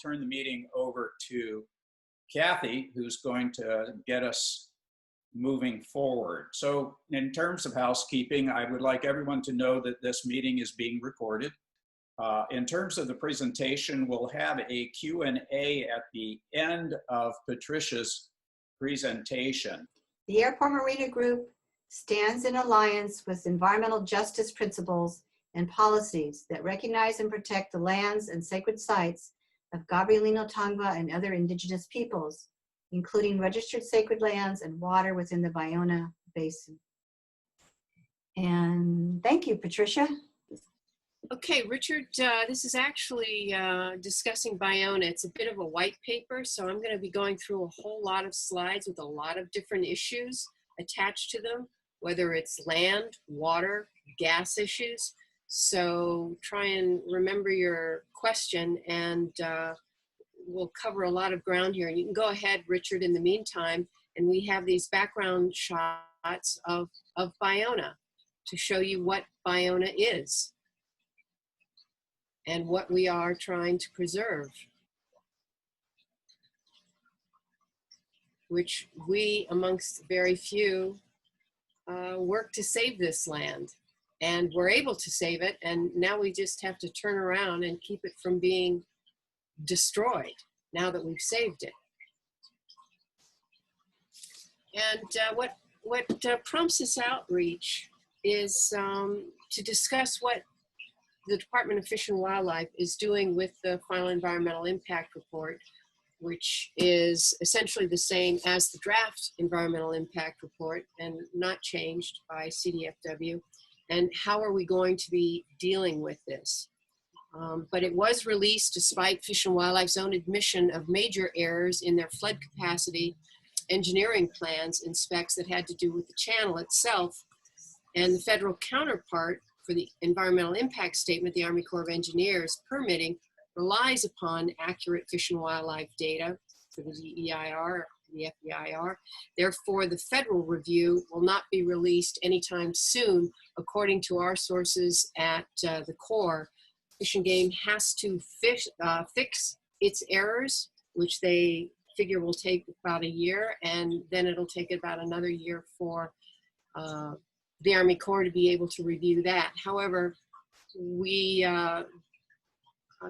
turn the meeting over to Kathy, who's going to get us moving forward. So in terms of housekeeping, I would like everyone to know that this meeting is being recorded. In terms of the presentation, we'll have a Q&A at the end of Patricia's presentation. The Airport Marina Group stands in alliance with environmental justice principles and policies that recognize and protect the lands and sacred sites of Gabrielino Tongva and other indigenous peoples, including registered sacred lands and water within the Ballona Basin. And thank you, Patricia. Okay, Richard, this is actually discussing Ballona. It's a bit of a white paper, so I'm going to be going through a whole lot of slides with a lot of different issues attached to them, whether it's land, water, gas issues. So try and remember your question, and we'll cover a lot of ground here. And you can go ahead, Richard, in the meantime, and we have these background shots of Ballona to show you what Ballona is and what we are trying to preserve, which we, amongst very few, work to save this land. And we're able to save it, and now we just have to turn around and keep it from being destroyed now that we've saved it. And what prompts this outreach is to discuss what the Department of Fish and Wildlife is doing with the final environmental impact report, which is essentially the same as the draft environmental impact report and not changed by CDFW. And how are we going to be dealing with this? But it was released despite Fish and Wildlife's own admission of major errors in their flood capacity engineering plans and specs that had to do with the channel itself. And the federal counterpart for the environmental impact statement, the Army Corps of Engineers permitting, relies upon accurate fish and wildlife data for the DEIR, the FEIR. Therefore, the federal review will not be released anytime soon, according to our sources at the Corps. Fish and Game has to fix its errors, which they figure will take about a year, and then it'll take about another year for the Army Corps to be able to review that. However, we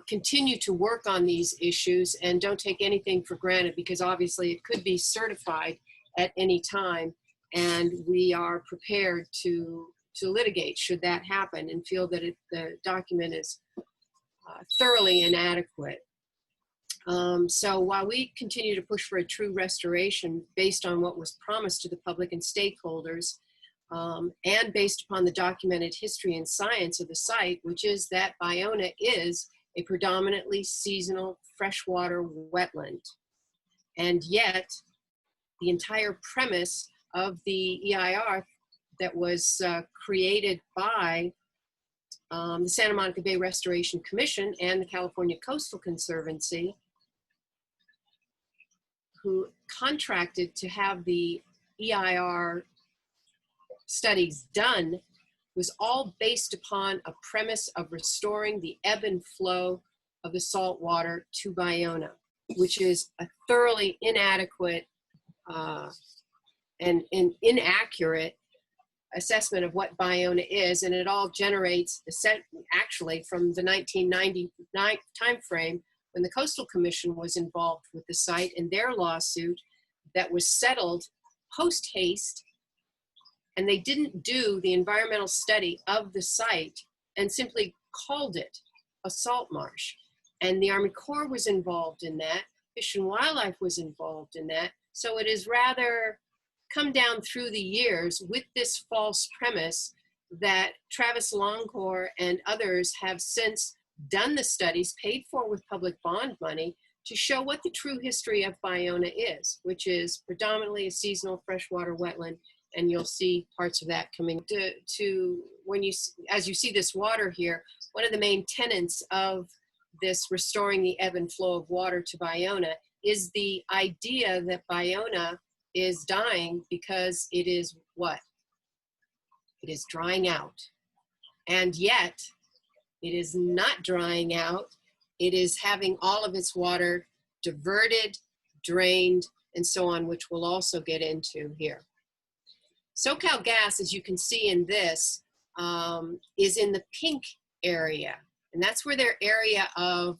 continue to work on these issues and don't take anything for granted, because obviously it could be certified at any time, and we are prepared to litigate should that happen and feel that the document is thoroughly inadequate. So while we continue to push for a true restoration based on what was promised to the public and stakeholders, and based upon the documented history and science of the site, which is that Ballona is a predominantly seasonal freshwater wetland. And yet, the entire premise of the EIR that was created by the Santa Monica Bay Restoration Commission and the California Coastal Conservancy, who contracted to have the EIR studies done, was all based upon a premise of restoring the ebb and flow of the salt water to Ballona, which is a thoroughly inadequate and inaccurate assessment of what Ballona is, and it all generates actually from the 1999 timeframe when the Coastal Commission was involved with the site and their lawsuit that was settled post haste. And they didn't do the environmental study of the site and simply called it a salt marsh. And the Army Corps was involved in that. Fish and Wildlife was involved in that. So it has rather come down through the years with this false premise that Travis Longcore and others have since done the studies paid for with public bond money to show what the true history of Ballona is, which is predominantly a seasonal freshwater wetland. And you'll see parts of that coming to when you, as you see this water here, one of the main tenets of this restoring the ebb and flow of water to Ballona is the idea that Ballona is dying because it is what? It is drying out. And yet, it is not drying out. it is having all of its water diverted, drained, and so on, which we'll also get into here. SoCalGas, as you can see in this, is in the pink area, and that's where their area of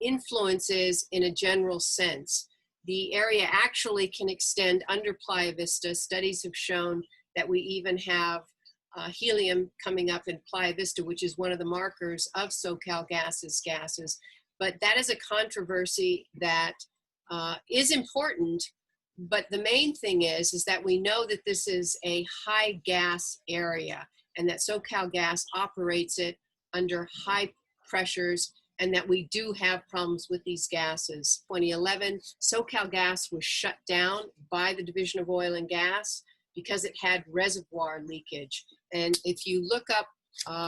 influence is in a general sense. The area actually can extend under Playa Vista. Studies have shown that we even have helium coming up in Playa Vista, which is one of the markers of SoCalGas's gases. But that is a controversy that is important. But the main thing is that we know that this is a high gas area and that SoCalGas operates it under high pressures, and that we do have problems with these gases. 2011, SoCalGas was shut down by the Division of Oil and Gas because it had reservoir leakage. And if you look up,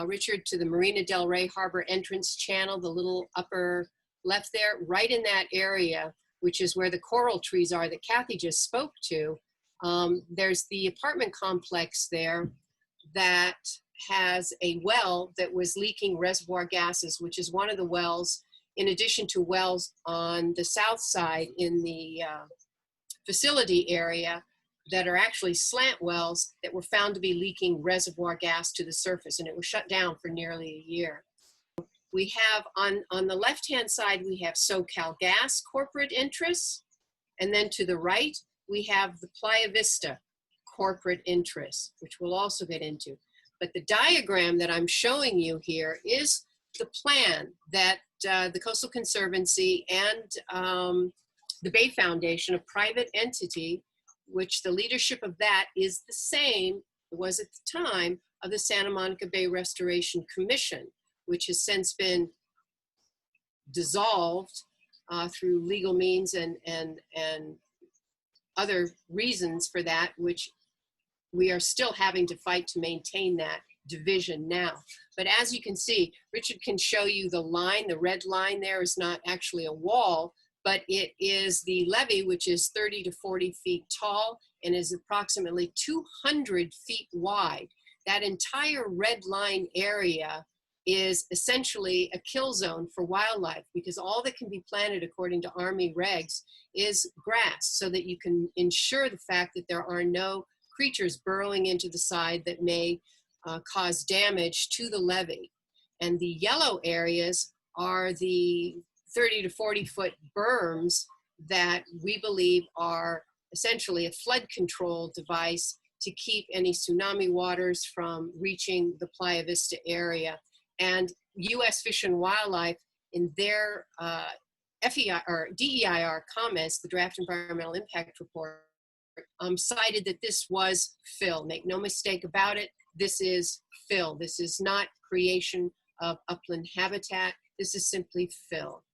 Richard, to the Marina del Rey Harbor entrance channel, the little upper left there, right in that area, which is where the coral trees are that Kathy just spoke to, there's the apartment complex there that has a well that was leaking reservoir gases, which is one of the wells, in addition to wells on the south side in the facility area that are actually slant wells that were found to be leaking reservoir gas to the surface, and it was shut down for nearly a year. We have on the left-hand side, we have SoCalGas corporate interests, and then to the right, we have the Playa Vista corporate interests, which we'll also get into. But the diagram that I'm showing you here is the plan that the Coastal Conservancy and the Bay Foundation, a private entity, which the leadership of that is the same, it was at the time, of the Santa Monica Bay Restoration Commission, which has since been dissolved through legal means and other reasons for that, which we are still having to fight to maintain that division now. But as you can see, Richard can show you the line. The red line there is not actually a wall, but it is the levee, which is 30 to 40 feet tall and is approximately 200 feet wide. That entire red line area is essentially a kill zone for wildlife, because all that can be planted according to Army regs is grass, so that you can ensure the fact that there are no creatures burrowing into the side that may cause damage to the levee. And the yellow areas are the 30 to 40 foot berms that we believe are essentially a flood control device to keep any tsunami waters from reaching the Playa Vista area. And U.S. Fish and Wildlife, in their FEI or DEIR comments, the Draft Environmental Impact Report, cited that this was fill. Make no mistake about it, this is fill. This is not creation of upland habitat. This is simply fill.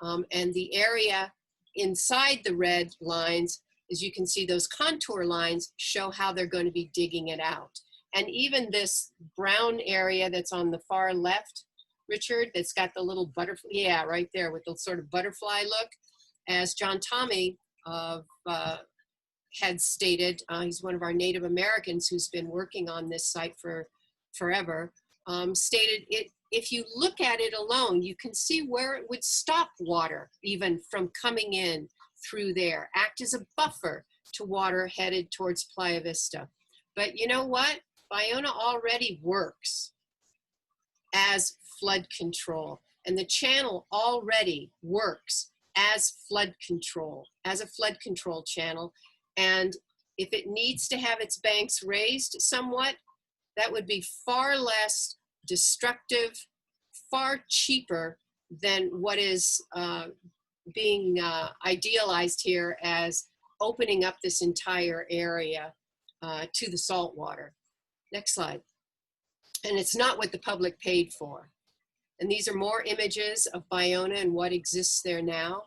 And the area inside the red lines, as you can see, those contour lines show how they're going to be digging it out. And even this brown area that's on the far left, Richard, that's got the little butterfly, yeah, right there with the sort of butterfly look, as John Tommy had stated, he's one of our Native Americans who's been working on this site for forever, stated it, if you look at it alone, you can see where it would stop water even from coming in through there, act as a buffer to water headed towards Playa Vista. But you know what? Ballona already works as flood control, and the channel already works as flood control, as a flood control channel. And if it needs to have its banks raised somewhat, that would be far less destructive, far cheaper than what is being idealized here as opening up this entire area to the salt water. Next slide. And it's not what the public paid for. And these are more images of Ballona and what exists there now.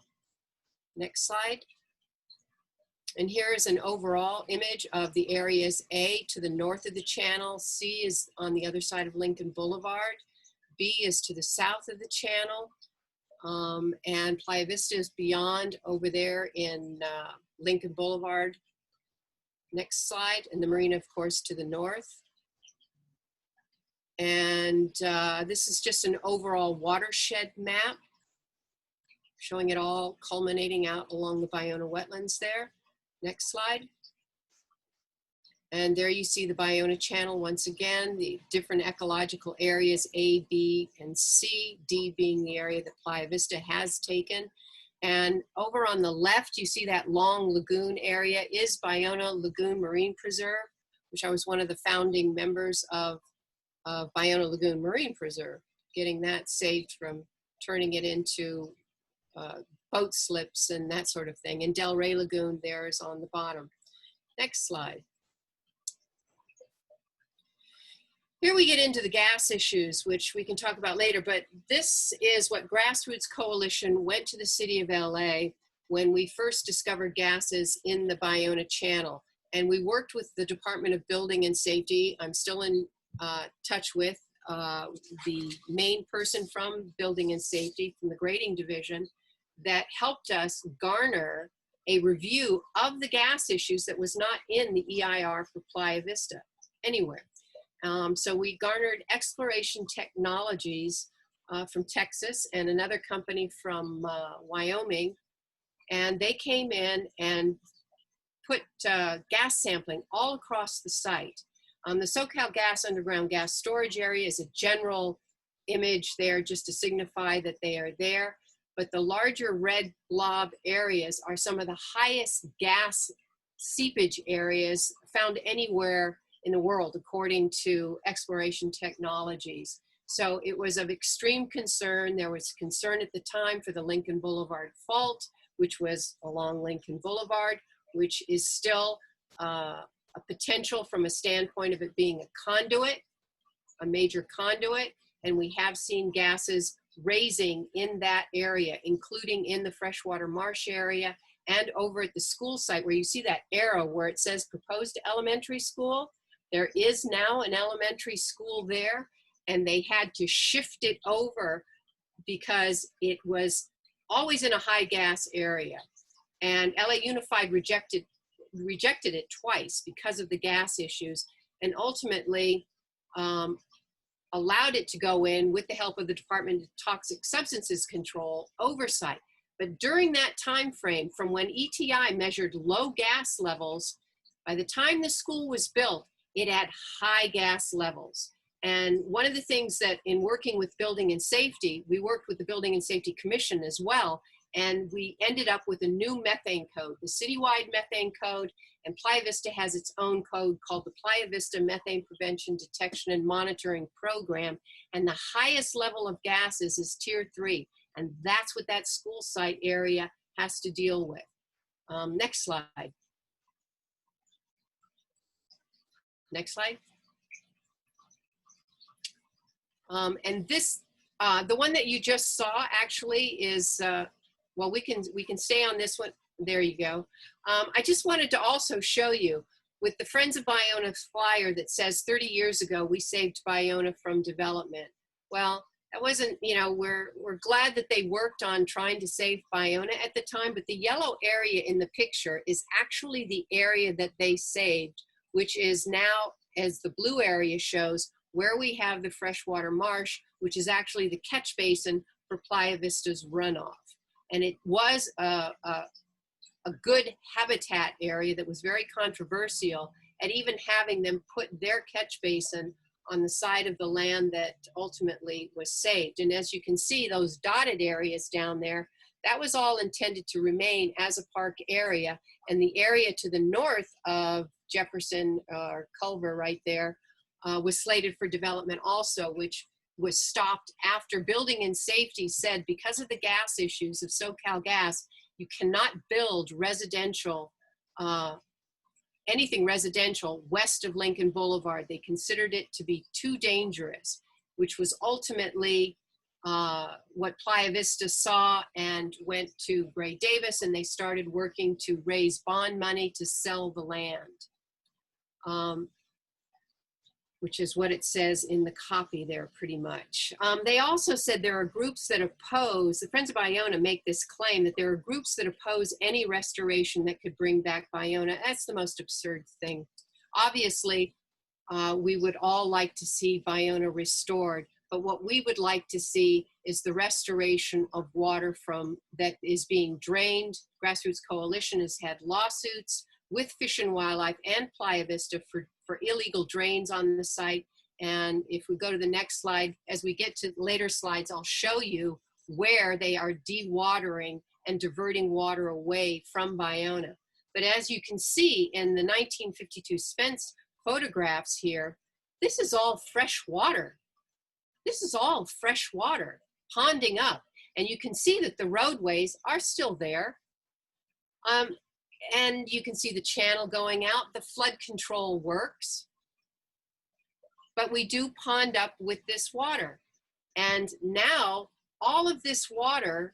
Next slide. And here is an overall image of the areas A to the north of the channel, C is on the other side of Lincoln Boulevard, B is to the south of the channel, and Playa Vista is beyond over there in Lincoln Boulevard. Next slide, and the marina, of course, to the north. And this is just an overall watershed map. showing it all culminating out along the Ballona wetlands there. Next slide. And there you see the Ballona Channel once again, the different ecological areas, A, B, and C, D being the area that Playa Vista has taken. And over on the left, you see that long lagoon area is Ballona Lagoon Marine Preserve, which I was one of the founding members of Ballona Lagoon Marine Preserve, getting that saved from turning it into boat slips and that sort of thing. And Del Rey Lagoon there is on the bottom. Next slide. Here we get into the gas issues, which we can talk about later, but this is what Grassroots Coalition went to the city of LA when we first discovered gases in the Ballona Channel. And we worked with the Department of Building and Safety. I'm still in touch with the main person from Building and Safety from the grading division that helped us garner a review of the gas issues that was not in the EIR for Playa Vista anywhere. So we garnered Exploration Technologies from Texas and another company from Wyoming, and they came in and put gas sampling all across the site. The SoCal Gas underground gas storage area is a general image there just to signify that they are there, but the larger red blob areas are some of the highest gas seepage areas found anywhere in the world, according to Exploration Technologies. So it was of extreme concern. There was concern at the time for the Lincoln Boulevard fault, which was along Lincoln Boulevard, which is still a potential from a standpoint of it being a conduit, a major conduit. And we have seen gases raising in that area, including in the freshwater marsh area and over at the school site where you see that arrow where it says proposed elementary school. There is now an elementary school there, and they had to shift it over because it was always in a high gas area. And LA Unified rejected it twice because of the gas issues, and ultimately allowed it to go in with the help of the Department of Toxic Substances Control oversight. But during that time frame, from when ETI measured low gas levels, by the time the school was built, it had high gas levels. And one of the things that in working with Building and Safety, we worked with the Building and Safety Commission as well, and we ended up with a new methane code, the citywide methane code, and Playa Vista has its own code called the Playa Vista Methane Prevention, Detection, and Monitoring Program. And the highest level of gases is Tier 3, and that's what that school site area has to deal with. Next slide. Next slide. And this, the one that you just saw actually is, well, we can stay on this one. There you go. I just wanted to also show you with the Friends of Ballona flyer that says 30 years ago, we saved Ballona from development. Well, that wasn't, you know, we're glad that they worked on trying to save Ballona at the time, but the yellow area in the picture is actually the area that they saved, which is now, as the blue area shows, where we have the freshwater marsh, which is actually the catch basin for Playa Vista's runoff. And it was a good habitat area that was very controversial at even having them put their catch basin on the side of the land that ultimately was saved. And as you can see, those dotted areas down there, that was all intended to remain as a park area. And the area to the north of Jefferson or Culver right there was slated for development also, which was stopped after Building and Safety said because of the gas issues of SoCal Gas, you cannot build residential, anything residential west of Lincoln Boulevard. They considered it to be too dangerous, which was ultimately what Playa Vista saw and went to Gray Davis, and they started working to raise bond money to sell the land, which is what it says in the copy there pretty much. They also said there are groups that oppose, the Friends of Ballona make this claim that there are groups that oppose any restoration that could bring back Ballona. That's the most absurd thing. Obviously, we would all like to see Ballona restored, But what we would like to see is the restoration of water that is being drained. Grassroots Coalition has had lawsuits with Fish and Wildlife and Playa Vista for illegal drains on the site. And if we go to the next slide, as we get to later slides, I'll show you where they are dewatering and diverting water away from Ballona. But as you can see in the 1952 Spence photographs here, this is all fresh water. This is all fresh water ponding up. And you can see that the roadways are still there. And you can see the channel going out. The flood control works. But we do pond up with this water. And now all of this water,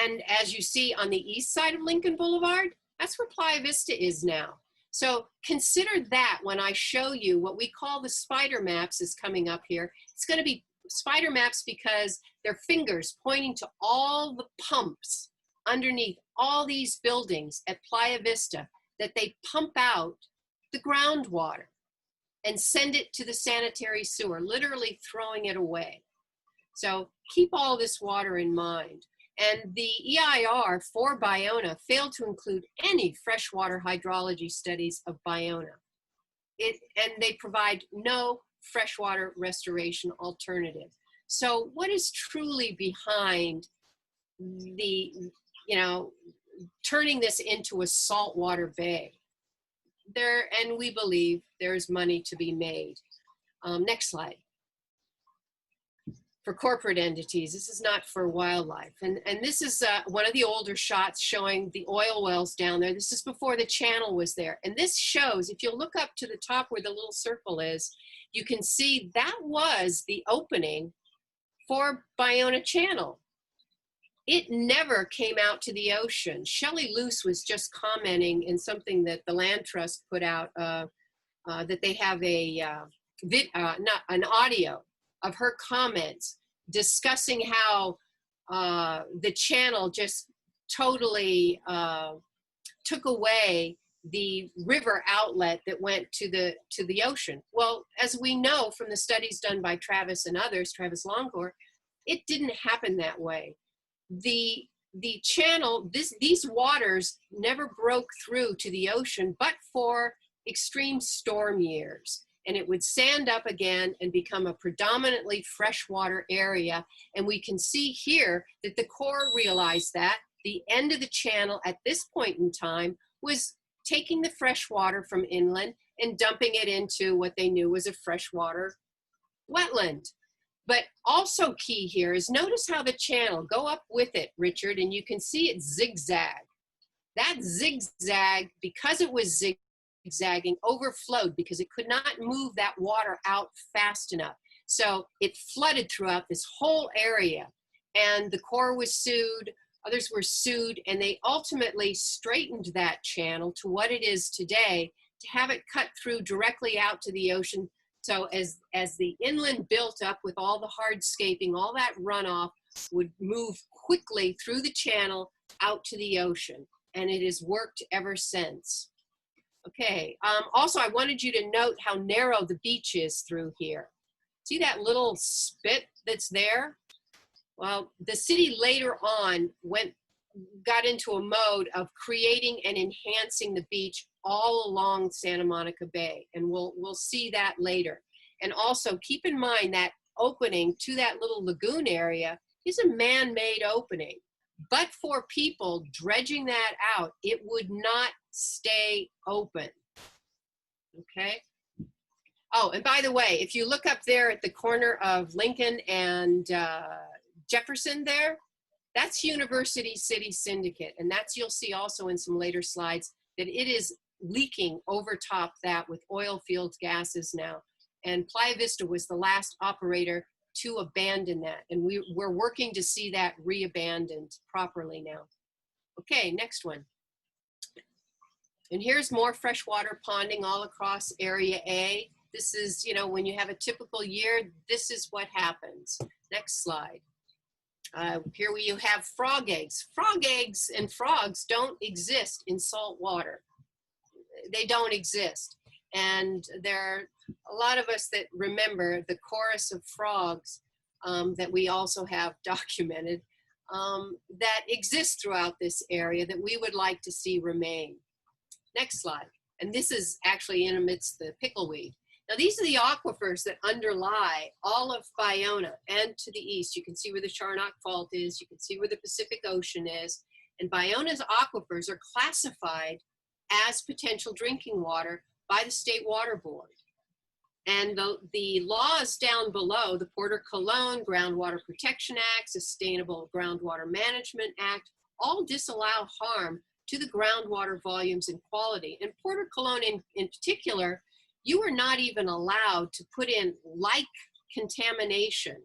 and as you see on the east side of Lincoln Boulevard, that's where Playa Vista is now. So consider that when I show you what we call the spider maps is coming up here. It's going to be spider maps because they're fingers pointing to all the pumps underneath all these buildings at Playa Vista that they pump out the groundwater and send it to the sanitary sewer, literally throwing it away. So keep all this water in mind. And the EIR for Ballona failed to include any freshwater hydrology studies of Ballona. And they provide no freshwater restoration alternative. So what is truly behind the, turning this into a saltwater bay? And we believe there's money to be made. Next slide. For corporate entities, this is not for wildlife. And this is one of the older shots showing the oil wells down there. This is before the channel was there. And this shows, if you look up to the top where the little circle is, you can see that was the opening for Ballona Channel. It never came out to the ocean. Shelley Luce was just commenting in something that the Land Trust put out, that they have an audio of her comments discussing how the channel just totally took away the river outlet that went to the ocean. Well, as we know from the studies done by Travis and others, Travis Longcore, it didn't happen that way. The channel, these waters never broke through to the ocean but for extreme storm years. And it would sand up again and become a predominantly freshwater area. And we can see here that the Corps realized that the end of the channel at this point in time was taking the fresh water from inland and dumping it into what they knew was a freshwater wetland. But also key here is notice how the channel, go up with it, Richard, and you can see it zigzag. That zigzag, because it was zigzagging, overflowed because it could not move that water out fast enough. So it flooded throughout this whole area. And the Corps was sued, others were sued, and they ultimately straightened that channel to what it is today to have it cut through directly out to the ocean. So as the inland built up with all the hardscaping, all that runoff would move quickly through the channel out to the ocean. And it has worked ever since. Okay, also I wanted you to note how narrow the beach is through here. See that little spit that's there? Well, the city later on got into a mode of creating and enhancing the beach all along Santa Monica Bay, and we'll see that later. And also keep in mind that opening to that little lagoon area is a man-made opening. But for people dredging that out, it would not stay open. Okay? Oh, and by the way, if you look up there at the corner of Lincoln and Jefferson there, that's University City Syndicate. And you'll see also in some later slides that it is leaking over top that with oil fields gases now. And Playa Vista was the last operator to abandon that. And we're working to see that re-abandoned properly now. Okay, next one. And here's more freshwater ponding all across Area A. This is, when you have a typical year, this is what happens. Next slide. Here you have frog eggs. Frog eggs and frogs don't exist in salt water. They don't exist. And they're a lot of us that remember the chorus of frogs that we also have documented that exist throughout this area that we would like to see remain. Next slide. And this is actually in amidst the pickleweed. Now these are the aquifers that underlie all of Ballona and to the east. You can see where the Charnock Fault is. You can see where the Pacific Ocean is. And Ballona's aquifers are classified as potential drinking water by the State Water Board. And the laws down below, the Porter-Cologne Groundwater Protection Act, Sustainable Groundwater Management Act, all disallow harm to the groundwater volumes and quality. And Porter-Cologne in particular, you are not even allowed to put in like contamination.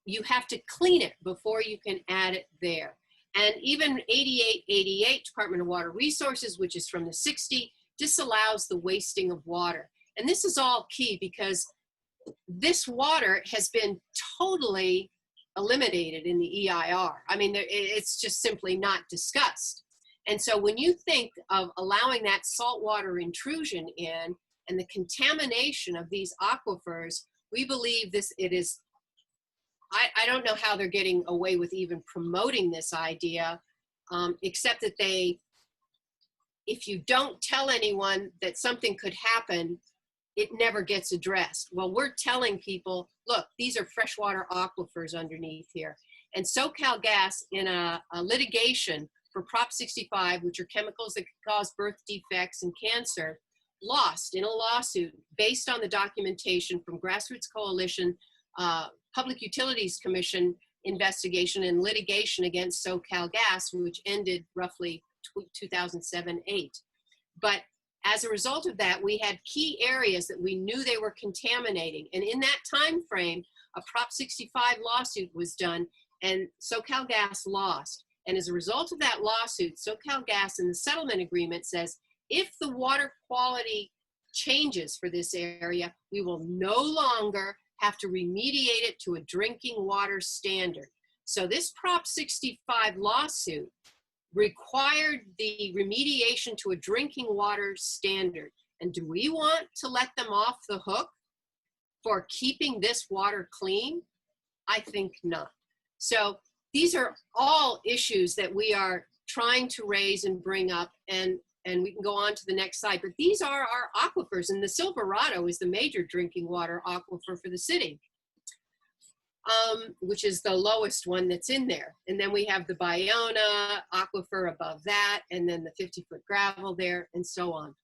You have to clean it before you can add it there. And even 8888, Department of Water Resources, which is from the 60s, disallows the wasting of water. And this is all key because this water has been totally eliminated in the EIR. I mean, it's just simply not discussed. And so when you think of allowing that saltwater intrusion in and the contamination of these aquifers, we believe it is, I don't know how they're getting away with even promoting this idea, except that if you don't tell anyone that something could happen, it never gets addressed. Well, we're telling people, look, these are freshwater aquifers underneath here. And SoCalGas, in a litigation for Prop 65, which are chemicals that could cause birth defects and cancer, lost in a lawsuit based on the documentation from Grassroots Coalition, Public Utilities Commission investigation and litigation against SoCalGas, which ended roughly 2007-8. But as a result of that, we had key areas that we knew they were contaminating. And in that time frame, a Prop 65 lawsuit was done and SoCalGas lost. And as a result of that lawsuit, SoCalGas in the settlement agreement says, if the water quality changes for this area, we will no longer have to remediate it to a drinking water standard. So this Prop 65 lawsuit required the remediation to a drinking water standard. And do we want to let them off the hook for keeping this water clean? I think not. So these are all issues that we are trying to raise and bring up, and we can go on to the next slide. But these are our aquifers, and the Silverado is the major drinking water aquifer for the city, which is the lowest one that's in there. And then we have the Ballona aquifer above that, and then the 50-foot gravel there, and so on.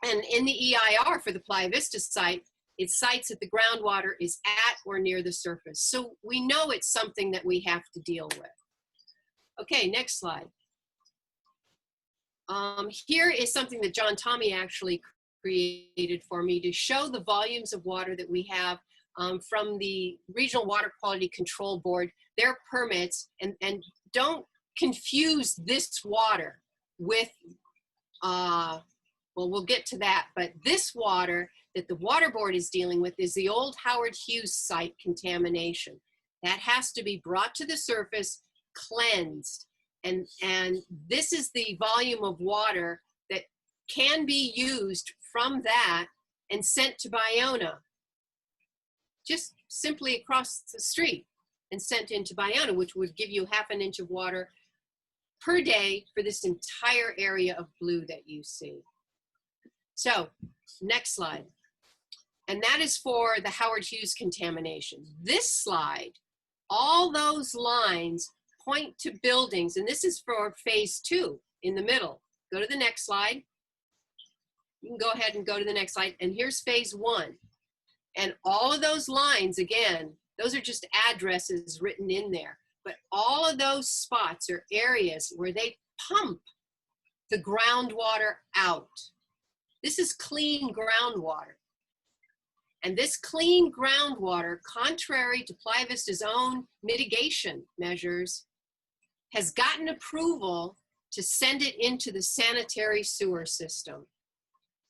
And in the EIR for the Playa Vista site, it cites that the groundwater is at or near the surface. So we know it's something that we have to deal with. Okay, next slide. Here is something that John Tommy actually created for me to show the volumes of water that we have from the Regional Water Quality Control Board, their permits, and don't confuse this water with, well, we'll get to that, but this water that the water board is dealing with is the old Howard Hughes site contamination. That has to be brought to the surface, cleansed, and this is the volume of water that can be used from that and sent to Ballona, just simply across the street and sent into Ballona, which would give you half an inch of water per day for this entire area of blue that you see. So, next slide. And that is for the Howard Hughes contamination. This slide, all those lines point to buildings, and this is for phase 2 in the middle. Go to the next slide. You can go ahead and go to the next slide. And here's phase 1. And all of those lines, again, those are just addresses written in there. But all of those spots are areas where they pump the groundwater out. This is clean groundwater. And this clean groundwater, contrary to Playa Vista's own mitigation measures, has gotten approval to send it into the sanitary sewer system,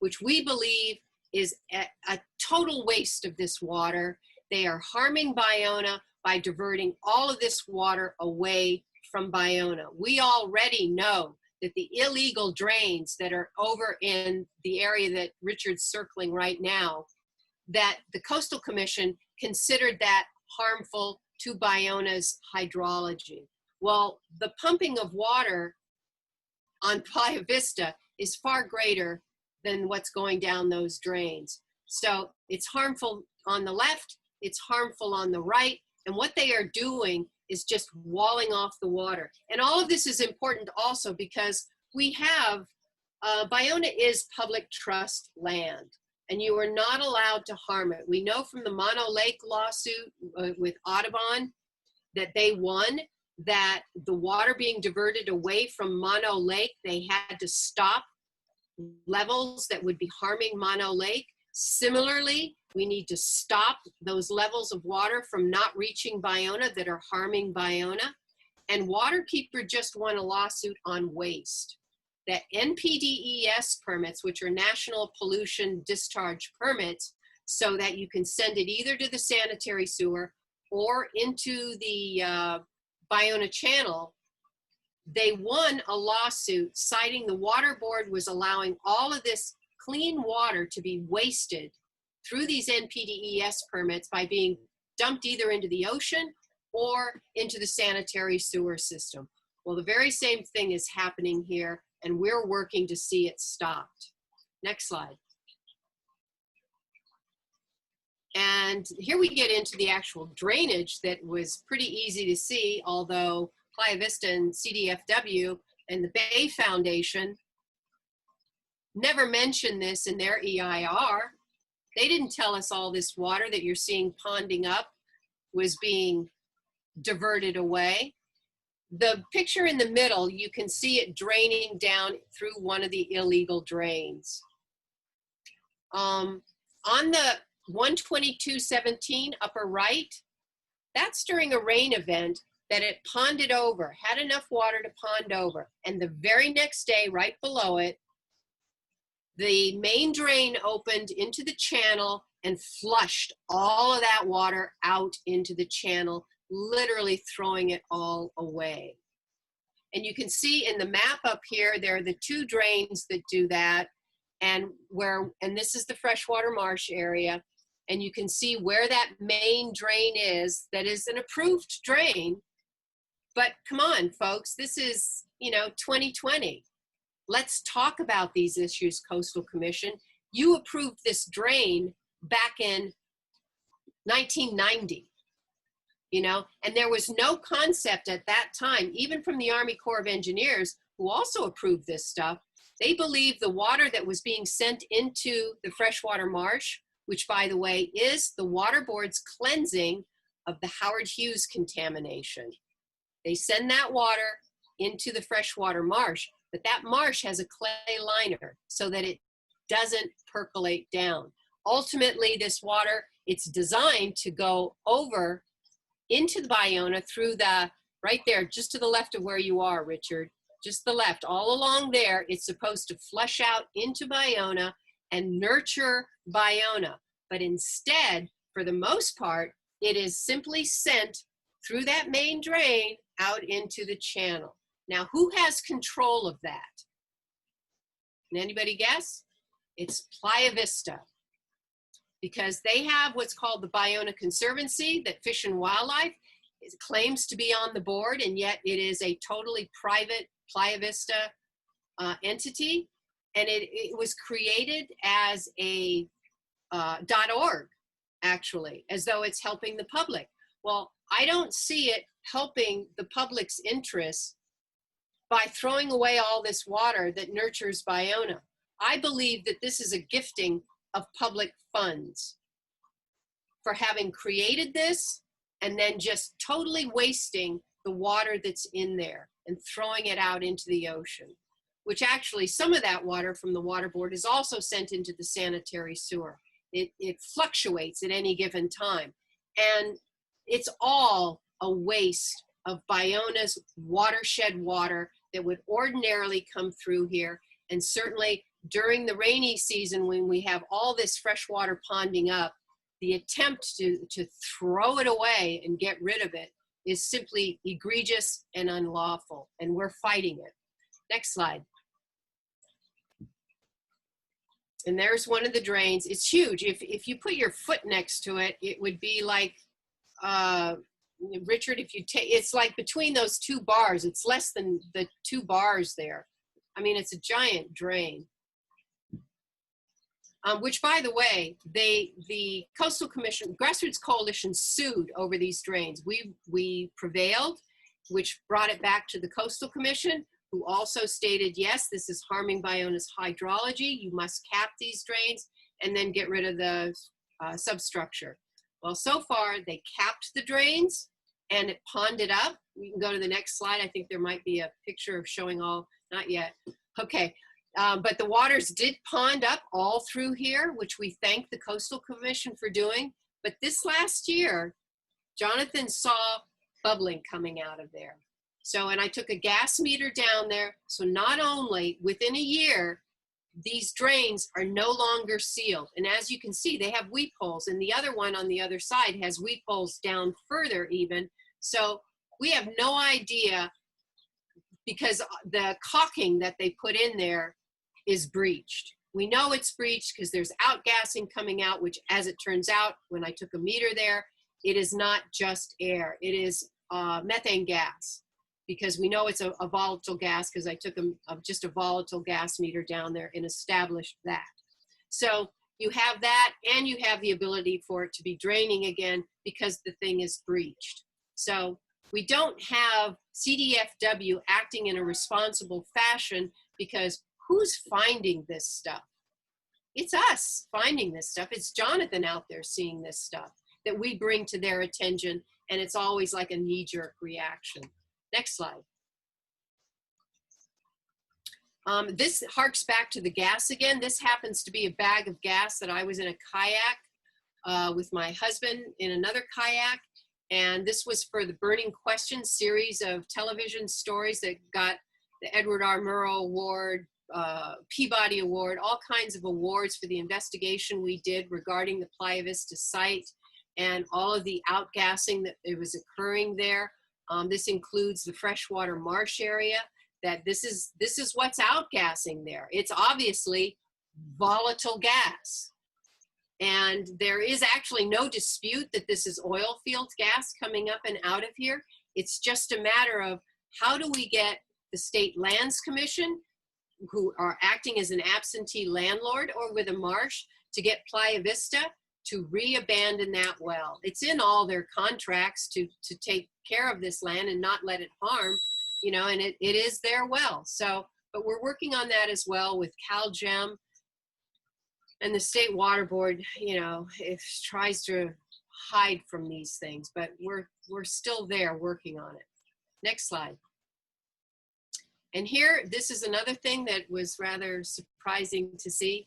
which we believe is a total waste of this water. They are harming Ballona by diverting all of this water away from Ballona. We already know that the illegal drains that are over in the area that Richard's circling right now, that the Coastal Commission considered that harmful to Ballona's hydrology. Well, the pumping of water on Playa Vista is far greater than what's going down those drains. So it's harmful on the left, it's harmful on the right, and what they are doing is just walling off the water. And all of this is important also because we have, Ballona is public trust land, and you are not allowed to harm it. We know from the Mono Lake lawsuit with Audubon that they won, that the water being diverted away from Mono Lake, they had to stop levels that would be harming Mono Lake. Similarly, we need to stop those levels of water from not reaching Ballona that are harming Ballona. And Waterkeeper just won a lawsuit on waste. That NPDES permits, which are National Pollution Discharge Permits, so that you can send it either to the sanitary sewer or into the Ballona Channel, they won a lawsuit citing the water board was allowing all of this clean water to be wasted through these NPDES permits by being dumped either into the ocean or into the sanitary sewer system. Well, the very same thing is happening here, and we're working to see it stopped. Next slide. And here we get into the actual drainage that was pretty easy to see, although Playa Vista and CDFW and the Bay Foundation never mentioned this in their EIR. They didn't tell us all this water that you're seeing ponding up was being diverted away. The picture in the middle, you can see it draining down through one of the illegal drains. On the 12217 upper right, that's during a rain event that it ponded over, had enough water to pond over. And the very next day, right below it, the main drain opened into the channel and flushed all of that water out into the channel, literally throwing it all away. And you can see in the map up here, there are the two drains that do that, and this is the freshwater marsh area. And you can see where that main drain is, that is an approved drain. But come on, folks, this is, 2020. Let's talk about these issues, Coastal Commission. You approved this drain back in 1990, and there was no concept at that time, even from the Army Corps of Engineers, who also approved this stuff. They believed the water that was being sent into the freshwater marsh, which, by the way, is the water board's cleansing of the Howard Hughes contamination. They send that water into the freshwater marsh, but that marsh has a clay liner so that it doesn't percolate down. Ultimately, this water, it's designed to go over into the Ballona through the, right there, just to the left of where you are, Richard, just the left, all along there. It's supposed to flush out into Ballona and nurture Ballona. But instead, for the most part, it is simply sent through that main drain out into the channel. Now, who has control of that? Can anybody guess? It's Playa Vista, because they have what's called the Ballona Conservancy that Fish and Wildlife claims to be on the board, and yet it is a totally private Playa Vista entity. And it was created as a .org, actually, as though it's helping the public. Well, I don't see it helping the public's interests by throwing away all this water that nurtures Ballona. I believe that this is a gifting of public funds for having created this and then just totally wasting the water that's in there and throwing it out into the ocean, which actually some of that water from the water board is also sent into the sanitary sewer. It fluctuates at any given time. And it's all a waste of Ballona's watershed water that would ordinarily come through here. And certainly during the rainy season, when we have all this fresh water ponding up, the attempt to throw it away and get rid of it is simply egregious and unlawful, and we're fighting it. Next slide. And there's one of the drains. It's huge. If you put your foot next to it, it would be like, Richard, if you take, it's like between those two bars, it's less than the 2 bars there. I mean, it's a giant drain. Which, by the way, the Coastal Commission, Grassroots Coalition sued over these drains. We prevailed, which brought it back to the Coastal Commission, who also stated, yes, this is harming Ballona's hydrology. You must cap these drains and then get rid of the substructure. Well, so far, they capped the drains and it ponded up. We can go to the next slide. I think there might be a picture of showing all, not yet. Okay. But the waters did pond up all through here, which we thank the Coastal Commission for doing. But this last year, Jonathan saw bubbling coming out of there. So, and I took a gas meter down there. So not only within a year, these drains are no longer sealed. And as you can see, they have weep holes, and the other one on the other side has weep holes down further even. So we have no idea, because the caulking that they put in there is breached. We know it's breached because there's outgassing coming out, which, as it turns out, when I took a meter there, it is not just air. It is methane gas, because we know it's a volatile gas, because I took just a volatile gas meter down there and established that. So you have that, and you have the ability for it to be draining again because the thing is breached. So we don't have CDFW acting in a responsible fashion, because who's finding this stuff? It's us finding this stuff. It's Jonathan out there seeing this stuff that we bring to their attention, and it's always like a knee-jerk reaction. Next slide. This harks back to the gas again. This happens to be a bag of gas that I was in a kayak with my husband in another kayak. And this was for the Burning Questions series of television stories that got the Edward R. Murrow Award, Peabody Award, all kinds of awards for the investigation we did regarding the Playa Vista site and all of the outgassing that it was occurring there. This includes the freshwater marsh area. That this is what's outgassing there. It's obviously volatile gas. And there is actually no dispute that this is oil field gas coming up and out of here. It's just a matter of how do we get the State Lands Commission, who are acting as an absentee landlord or with a marsh, to get Playa Vista to re-abandon that well. It's in all their contracts to take care of this land and not let it harm, you know, and it is their well. So, but we're working on that as well with CalGEM. And the State Water Board, you know, it tries to hide from these things, but we're still there working on it. Next slide. And here, this is another thing that was rather surprising to see.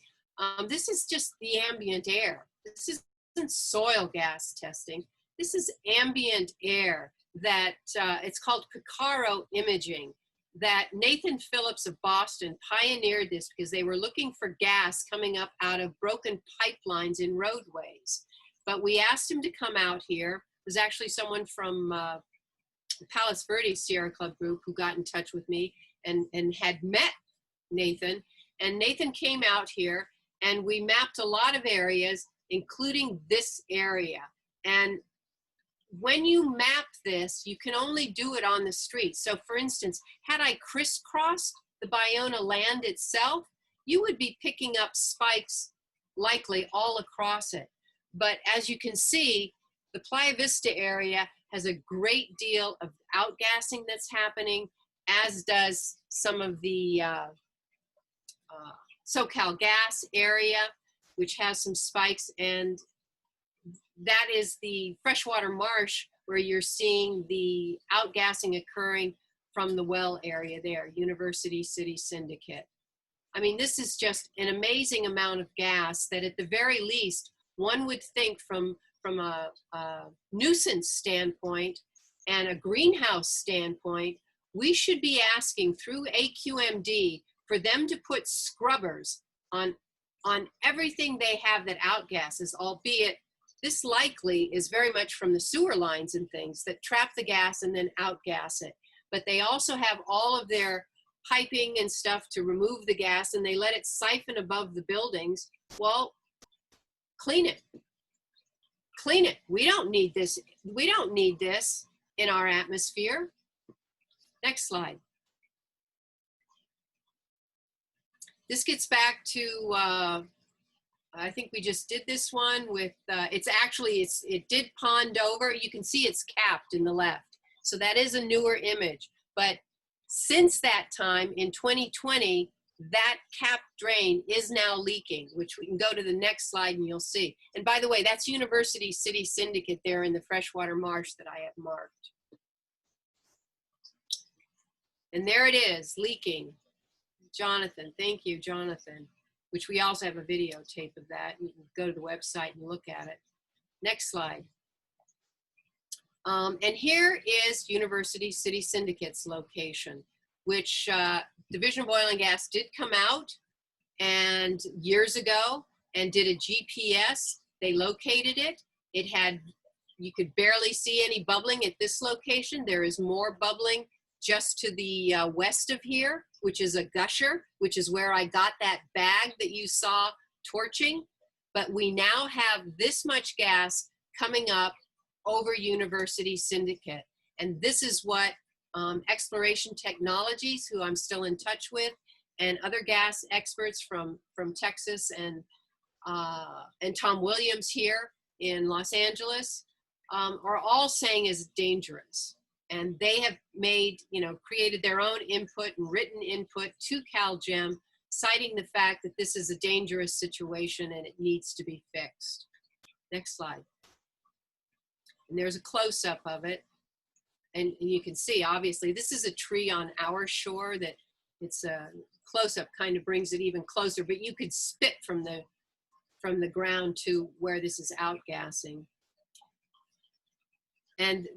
This is just the ambient air. This isn't soil gas testing. This is ambient air that it's called Picaro imaging. That Nathan Phillips of Boston pioneered this because they were looking for gas coming up out of broken pipelines in roadways. But we asked him to come out here. There's actually someone from Palos Verdes Sierra Club group who got in touch with me and had met Nathan. And Nathan came out here and we mapped a lot of areas, including this area. And when you map this, you can only do it on the street. So for instance, had I crisscrossed the Ballona land itself, you would be picking up spikes likely all across it. But as you can see, the Playa Vista area has a great deal of outgassing that's happening, as does some of the SoCal gas area, which has some spikes, and that is the freshwater marsh where you're seeing the outgassing occurring from the well area there, University City Syndicate. I mean, this is just an amazing amount of gas that at the very least, one would think from a nuisance standpoint and a greenhouse standpoint, we should be asking through AQMD for them to put scrubbers on everything they have that outgasses, albeit this likely is very much from the sewer lines and things that trap the gas and then outgas it. But they also have all of their piping and stuff to remove the gas, and they let it siphon above the buildings. Well, clean it. Clean it. We don't need this. We don't need this in our atmosphere. Next slide. This gets back to, I think we just did this one with, it did pond over. You can see it's capped in the left. So that is a newer image. But since that time, in 2020, that capped drain is now leaking, which we can go to the next slide and you'll see. And by the way, that's University City Syndicate there in the freshwater marsh that I have marked. And there it is, leaking. Jonathan, thank you, Jonathan, which we also have a videotape of that. You can go to the website and look at it. Next slide. And here is University City Syndicate's location, which Division of Oil and Gas did come out and years ago and did a GPS. They located it. It had, you could barely see any bubbling at this location. There is more bubbling just to the west of here, which is a gusher, which is where I got that bag that you saw torching. But we now have this much gas coming up over University Syndicate. And this is what Exploration Technologies, who I'm still in touch with, and other gas experts from Texas and Tom Williams here in Los Angeles are all saying is dangerous. And they have made, created their own input and written input to CalGEM, citing the fact that this is a dangerous situation and it needs to be fixed. Next slide. And there's a close-up of it. And you can see, obviously, this is a tree on our shore that it's a close-up kind of brings it even closer, but you could spit from the ground to where this is outgassing. And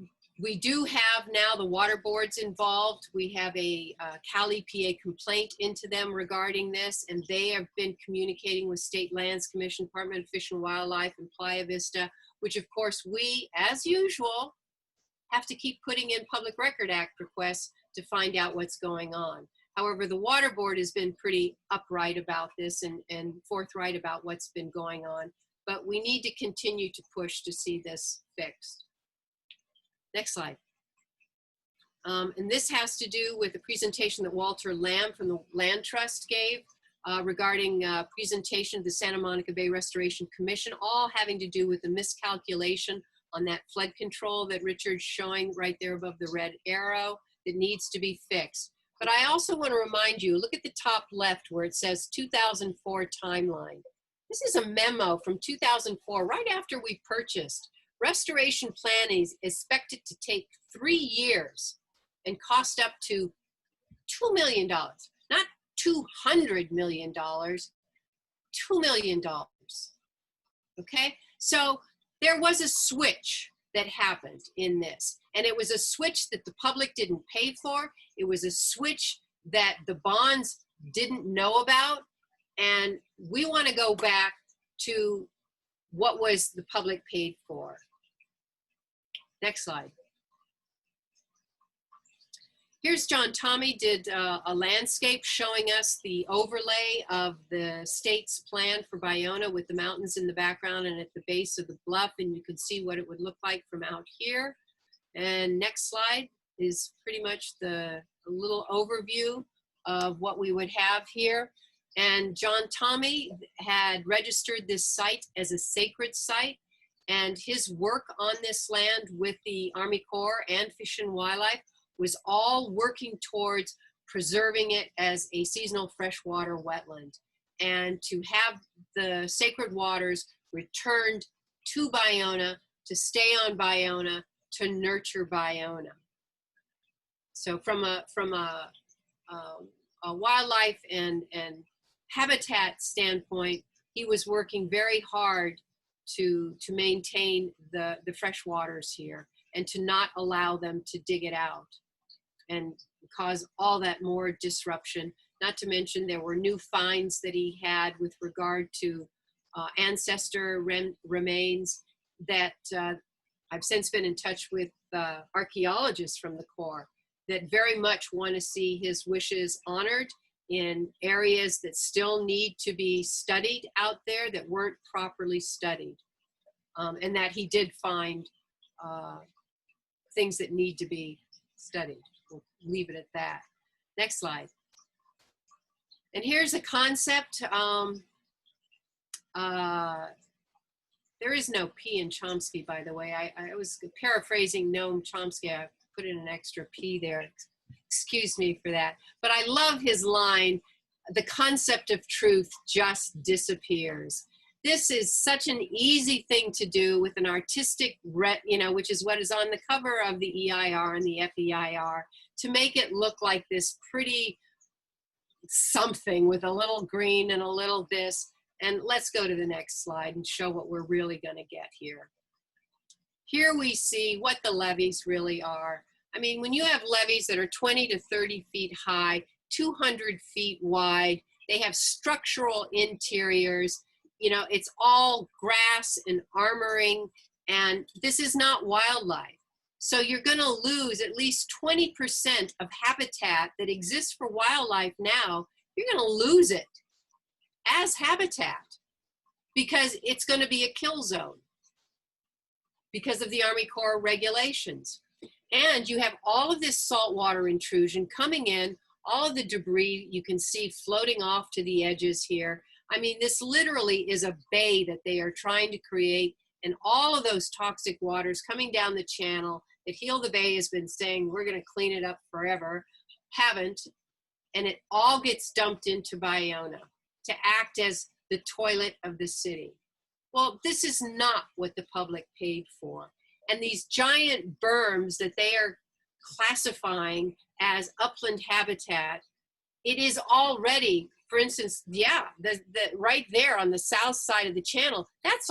we do have now the water boards involved. We have a Cal EPA complaint into them regarding this, and they have been communicating with State Lands Commission, Department of Fish and Wildlife, and Playa Vista, which of course we, as usual, have to keep putting in Public Record Act requests to find out what's going on. However, the water board has been pretty upright about this and forthright about what's been going on, but we need to continue to push to see this fixed. Next slide. And this has to do with the presentation that Walter Lamb from the Land Trust gave regarding presentation of the Santa Monica Bay Restoration Commission, all having to do with the miscalculation on that flood control that Richard's showing right there above the red arrow that needs to be fixed. But I also want to remind you, look at the top left where it says 2004 timeline. This is a memo from 2004, right after we purchased. Restoration planning is expected to take 3 years and cost up to $2 million, not $200 million, $2 million, okay? So there was a switch that happened in this, and it was a switch that the public didn't pay for. It was a switch that the bonds didn't know about, and we want to go back to what was the public paid for. Next slide. Here's John Tommy did a landscape showing us the overlay of the state's plan for Ballona with the mountains in the background and at the base of the bluff, and you can see what it would look like from out here. And next slide is pretty much a little overview of what we would have here. And John Tommy had registered this site as a sacred site, and his work on this land with the Army Corps and Fish and Wildlife was all working towards preserving it as a seasonal freshwater wetland and to have the sacred waters returned to Ballona, to stay on Ballona, to nurture Ballona. So from a wildlife and habitat standpoint, he was working very hard to maintain the fresh waters here and to not allow them to dig it out and cause all that more disruption. Not to mention there were new finds that he had with regard to ancestor remains that I've since been in touch with archaeologists from the Corps, that very much want to see his wishes honored in areas that still need to be studied out there that weren't properly studied. And that he did find things that need to be studied. We'll leave it at that. Next slide. And here's a concept. There is no P in Chomsky, by the way. I was paraphrasing Noam Chomsky. I put in an extra P there. Excuse me for that. But I love his line, the concept of truth just disappears. This is such an easy thing to do with an artistic, which is what is on the cover of the EIR and the FEIR, to make it look like this pretty something with a little green and a little this. And let's go to the next slide and show what we're really going to get here. Here we see what the levees really are. I mean, when you have levees that are 20 to 30 feet high, 200 feet wide, they have structural interiors, it's all grass and armoring, and this is not wildlife. So you're going to lose at least 20% of habitat that exists for wildlife now. You're going to lose it as habitat because it's going to be a kill zone because of the Army Corps regulations. And you have all of this saltwater intrusion coming in, all of the debris you can see floating off to the edges here. I mean, this literally is a bay that they are trying to create, and all of those toxic waters coming down the channel that Heal the Bay has been saying, we're going to clean it up forever, haven't, and it all gets dumped into Ballona to act as the toilet of the city. Well, this is not what the public paid for. And these giant berms that they are classifying as upland habitat, it is already, for instance, the right there on the south side of the channel, that's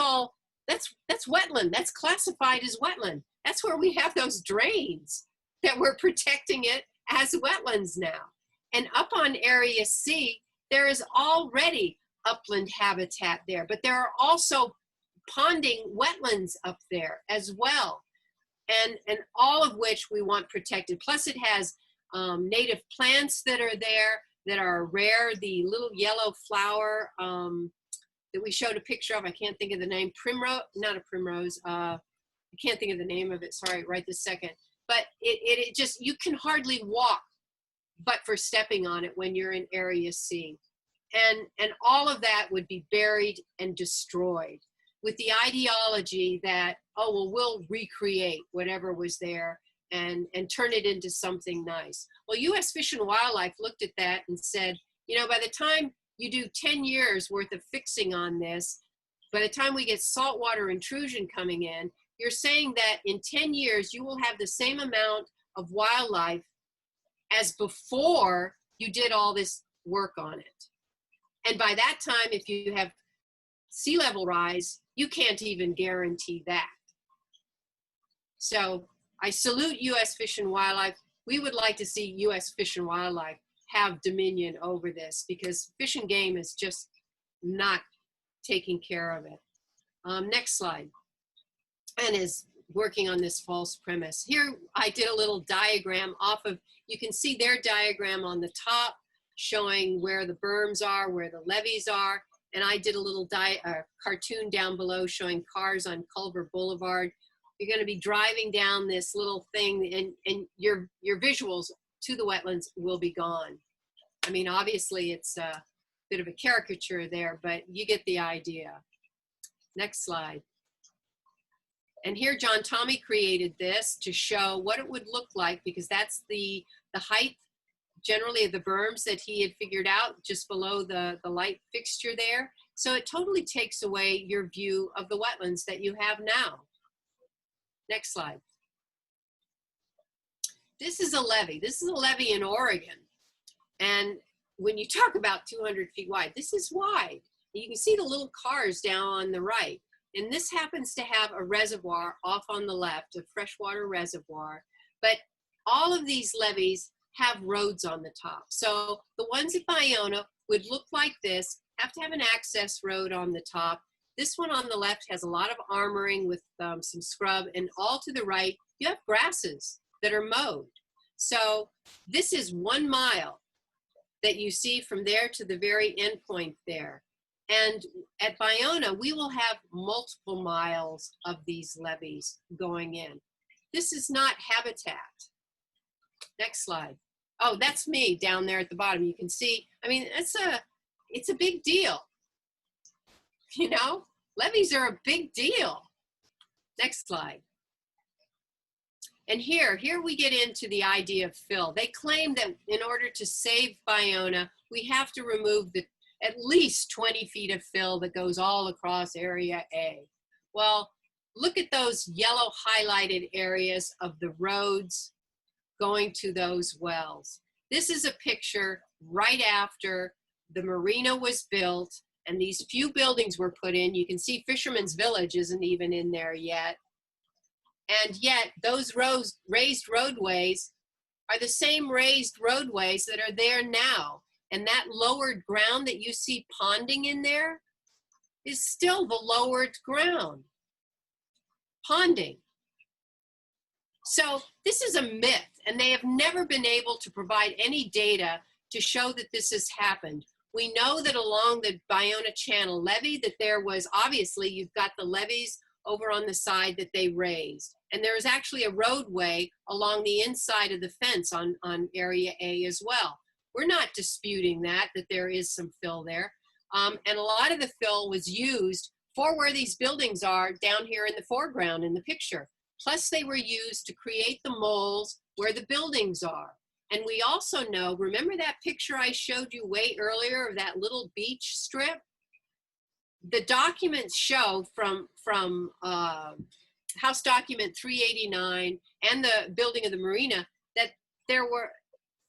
wetland. That's classified as wetland. That's where we have those drains that we're protecting it as wetlands now. And up on Area C, there is already upland habitat there, but there are also ponding wetlands up there as well. And all of which we want protected. Plus it has native plants that are there that are rare. The little yellow flower that we showed a picture of, I can't think of the name, primrose, not a primrose, I can't think of the name of it, sorry, right this second. But it just, you can hardly walk but for stepping on it when you're in Area C. And all of that would be buried and destroyed with the ideology that, oh, well, we'll recreate whatever was there and turn it into something nice. Well, U.S. Fish and Wildlife looked at that and said, by the time you do 10 years worth of fixing on this, by the time we get saltwater intrusion coming in, you're saying that in 10 years, you will have the same amount of wildlife as before you did all this work on it. And by that time, if you have sea level rise, you can't even guarantee that. So I salute U.S. Fish and Wildlife. We would like to see U.S. Fish and Wildlife have dominion over this because Fish and Game is just not taking care of it. Next slide. And is working on this false premise. Here I did a little diagram off of, you can see their diagram on the top showing where the berms are, where the levees are. And I did a little cartoon down below showing cars on Culver Boulevard. You're going to be driving down this little thing and your visuals to the wetlands will be gone. I mean, obviously it's a bit of a caricature there, but you get the idea. Next slide. And here John Tommy created this to show what it would look like because that's the height generally of the berms that he had figured out just below the light fixture there. So it totally takes away your view of the wetlands that you have now. Next slide. This is a levee. This is a levee in Oregon. And when you talk about 200 feet wide, this is wide. You can see the little cars down on the right. And this happens to have a reservoir off on the left, a freshwater reservoir. But all of these levees have roads on the top. So the ones at Ballona would look like this, have to have an access road on the top. This one on the left has a lot of armoring with some scrub, and all to the right, you have grasses that are mowed. So this is 1 mile that you see from there to the very end point there. And at Ballona, we will have multiple miles of these levees going in. This is not habitat. Next slide. Oh, that's me down there at the bottom. You can see, I mean, it's a big deal. You know, levees are a big deal. Next slide. And here we get into the idea of fill. They claim that in order to save Ballona, we have to remove at least 20 feet of fill that goes all across area A. Well, look at those yellow highlighted areas of the roads going to those wells. This is a picture right after the marina was built and these few buildings were put in. You can see Fisherman's Village isn't even in there yet. And yet those raised roadways are the same raised roadways that are there now. And that lowered ground that you see ponding in there is still the lowered ground. Ponding. So this is a myth, and they have never been able to provide any data to show that this has happened. We know that along the Ballona Channel levee that there was, obviously, you've got the levees over on the side that they raised. And there is actually a roadway along the inside of the fence on Area A as well. We're not disputing that there is some fill there. And a lot of the fill was used for where these buildings are down here in the foreground in the picture. Plus they were used to create the moles where the buildings are. And we also know, remember that picture I showed you way earlier of that little beach strip? The documents show from House Document 389 and the building of the marina that there were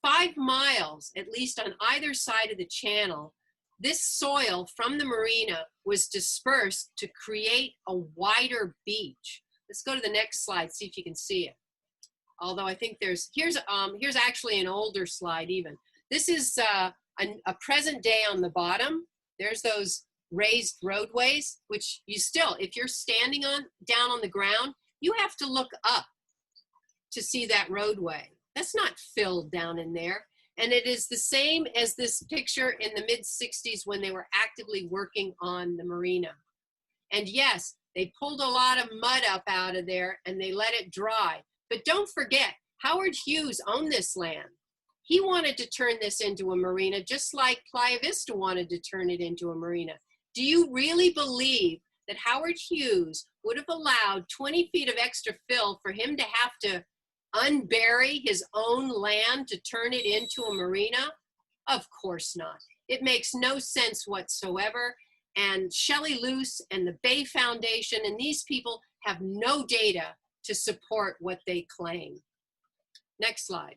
5 miles, at least on either side of the channel, this soil from the marina was dispersed to create a wider beach. Let's go to the next slide, see if you can see it. Although I think here's actually an older slide even. This is a present day on the bottom. There's those raised roadways, which you still, if you're standing down on the ground, you have to look up to see that roadway. That's not filled down in there. And it is the same as this picture in the mid-60s when they were actively working on the marina. And yes, they pulled a lot of mud up out of there and they let it dry. But don't forget, Howard Hughes owned this land. He wanted to turn this into a marina just like Playa Vista wanted to turn it into a marina. Do you really believe that Howard Hughes would have allowed 20 feet of extra fill for him to have to unbury his own land to turn it into a marina? Of course not. It makes no sense whatsoever. And Shelley Luce and the Bay Foundation and these people have no data to support what they claim. Next slide.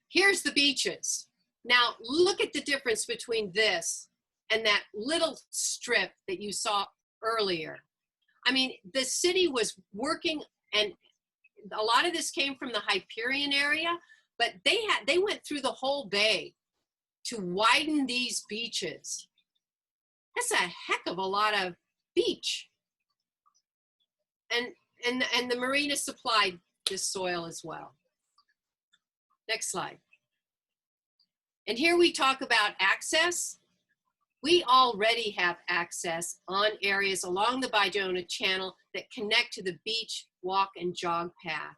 Here's the beaches. Now look at the difference between this and that little strip that you saw earlier. I mean, the city was working, and a lot of this came from the Hyperion area, but they went through the whole bay to widen these beaches. That's a heck of a lot of beach. And the marina supplied this soil as well. Next slide. And here we talk about access. We already have access on areas along the Ballona Channel that connect to the beach, walk, and jog path.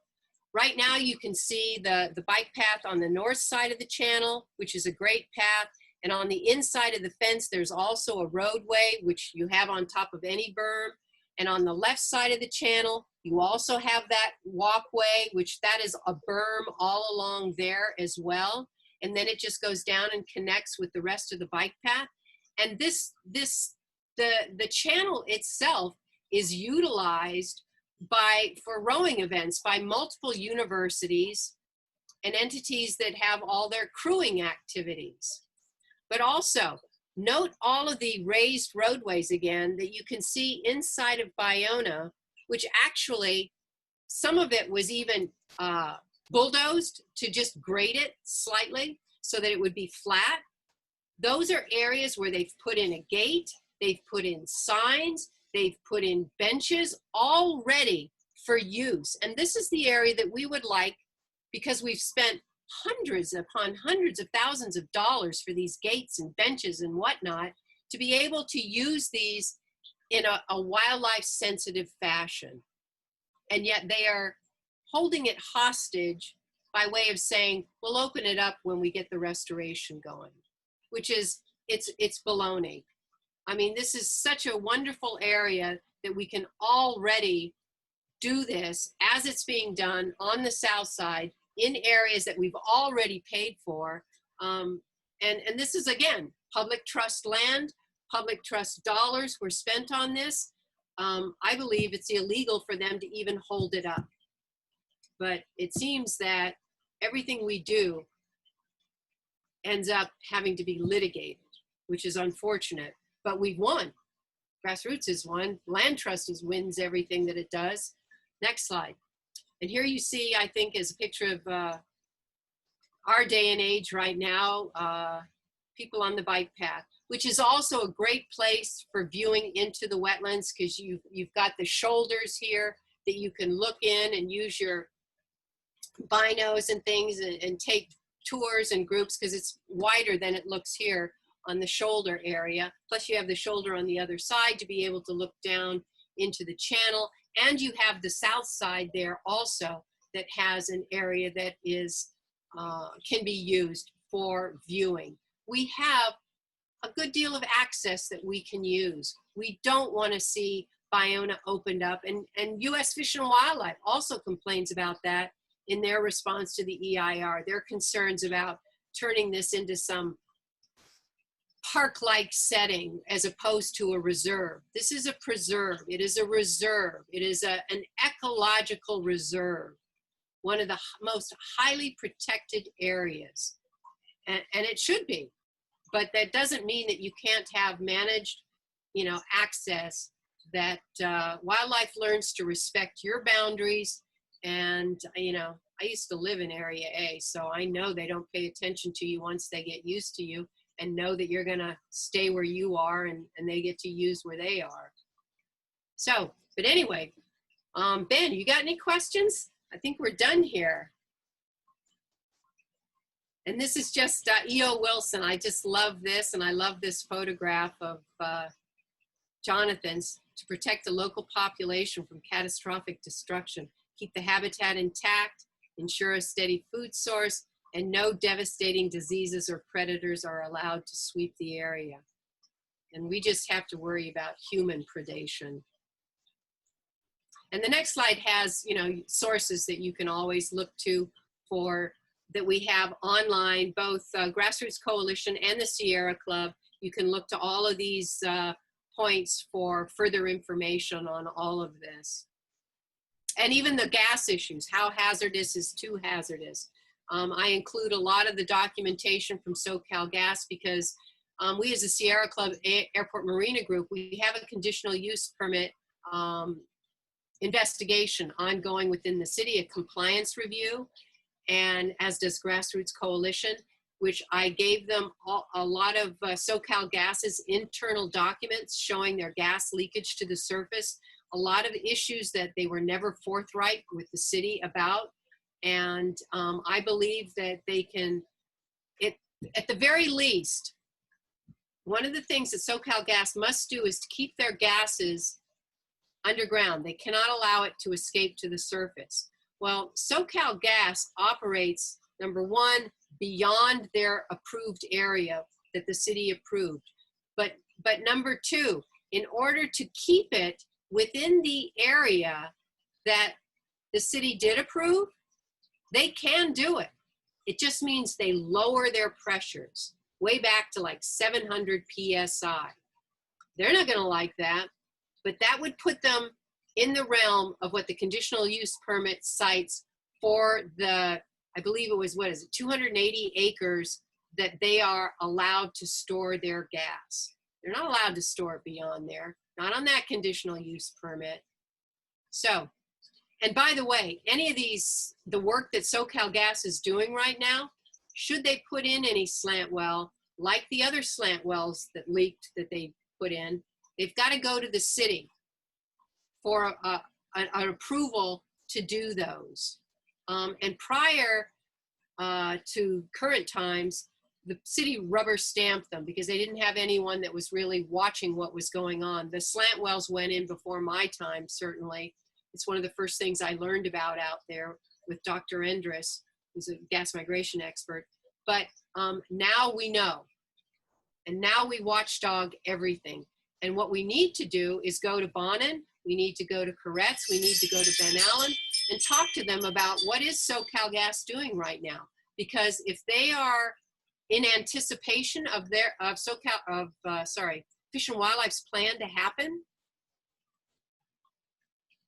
Right now you can see the bike path on the north side of the channel, which is a great path. And on the inside of the fence, there's also a roadway, which you have on top of any berm. And on the left side of the channel, you also have that walkway, which that is a berm all along there as well. And then it just goes down and connects with the rest of the bike path. And the channel itself is utilized for rowing events by multiple universities and entities that have all their crewing activities. But also, note all of the raised roadways again that you can see inside of Ballona, which actually, some of it was even bulldozed to just grade it slightly so that it would be flat. Those are areas where they've put in a gate, they've put in signs, they've put in benches all ready for use. And this is the area that we would like because we've spent hundreds upon hundreds of thousands of dollars for these gates and benches and whatnot, to be able to use these in a wildlife sensitive fashion. And yet they are holding it hostage by way of saying, we'll open it up when we get the restoration going, which is, it's baloney. I mean, this is such a wonderful area that we can already do this as it's being done on the south side in areas that we've already paid for. And this is, again, public trust land, public trust dollars were spent on this. I believe it's illegal for them to even hold it up. But it seems that everything we do ends up having to be litigated, which is unfortunate, but we've won. Grassroots has won. Land Trust wins everything that it does. Next slide. And here you see, I think, is a picture of our day and age right now, people on the bike path, which is also a great place for viewing into the wetlands, because you've got the shoulders here that you can look in and use your binos and things and take tours and groups, because it's wider than it looks here on the shoulder area. Plus you have the shoulder on the other side to be able to look down into the channel. And you have the south side there also that has an area that is can be used for viewing. We have a good deal of access that we can use. We don't want to see Ballona opened up, and U.S. Fish and Wildlife also complains about that in their response to the EIR. Their concerns about turning this into some park-like setting as opposed to a reserve. This is a preserve. It is a reserve. It is an ecological reserve, one of the most highly protected areas. And it should be, but that doesn't mean that you can't have managed, access, that wildlife learns to respect your boundaries. And, I used to live in Area A, so I know they don't pay attention to you once they get used to you and know that you're gonna stay where you are, and they get to use where they are. So, but anyway, Ben, you got any questions? I think we're done here. And this is just E.O. Wilson. I just love this, and I love this photograph of Jonathan's: to protect the local population from catastrophic destruction, keep the habitat intact, ensure a steady food source, and no devastating diseases or predators are allowed to sweep the area. And we just have to worry about human predation. And the next slide has, sources that you can always look to for, that we have online, both Grassroots Coalition and the Sierra Club. You can look to all of these points for further information on all of this. And even the gas issues, how hazardous is too hazardous. I include a lot of the documentation from SoCal Gas, because we as a Sierra Club Airport Marina Group, we have a conditional use permit investigation ongoing within the city, a compliance review, and as does Grassroots Coalition, which I gave them a lot of SoCal Gas's internal documents showing their gas leakage to the surface, a lot of issues that they were never forthright with the city about. And I believe that they can, at the very least, one of the things that SoCal Gas must do is to keep their gases underground. They cannot allow it to escape to the surface. Well, SoCal Gas operates, number one, beyond their approved area that the city approved. But number two, in order to keep it within the area that the city did approve, they can do it. It just means they lower their pressures way back to like 700 PSI. They're not gonna like that, but that would put them in the realm of what the conditional use permit cites for the, I believe it was, 280 acres that they are allowed to store their gas. They're not allowed to store it beyond there, not on that conditional use permit. So, and by the way, any of these, the work that SoCal Gas is doing right now, should they put in any slant well, like the other slant wells that leaked that they put in, they've got to go to the city for an approval to do those. And prior to current times, the city rubber stamped them because they didn't have anyone that was really watching what was going on. The slant wells went in before my time, certainly. It's one of the first things I learned about out there with Dr. Endres, who's a gas migration expert. But now we know. And now we watchdog everything. And what we need to do is go to Bonin, we need to go to Koretz, we need to go to Ben Allen and talk to them about what is SoCal Gas doing right now. Because if they are in anticipation of their Fish and Wildlife's plan to happen,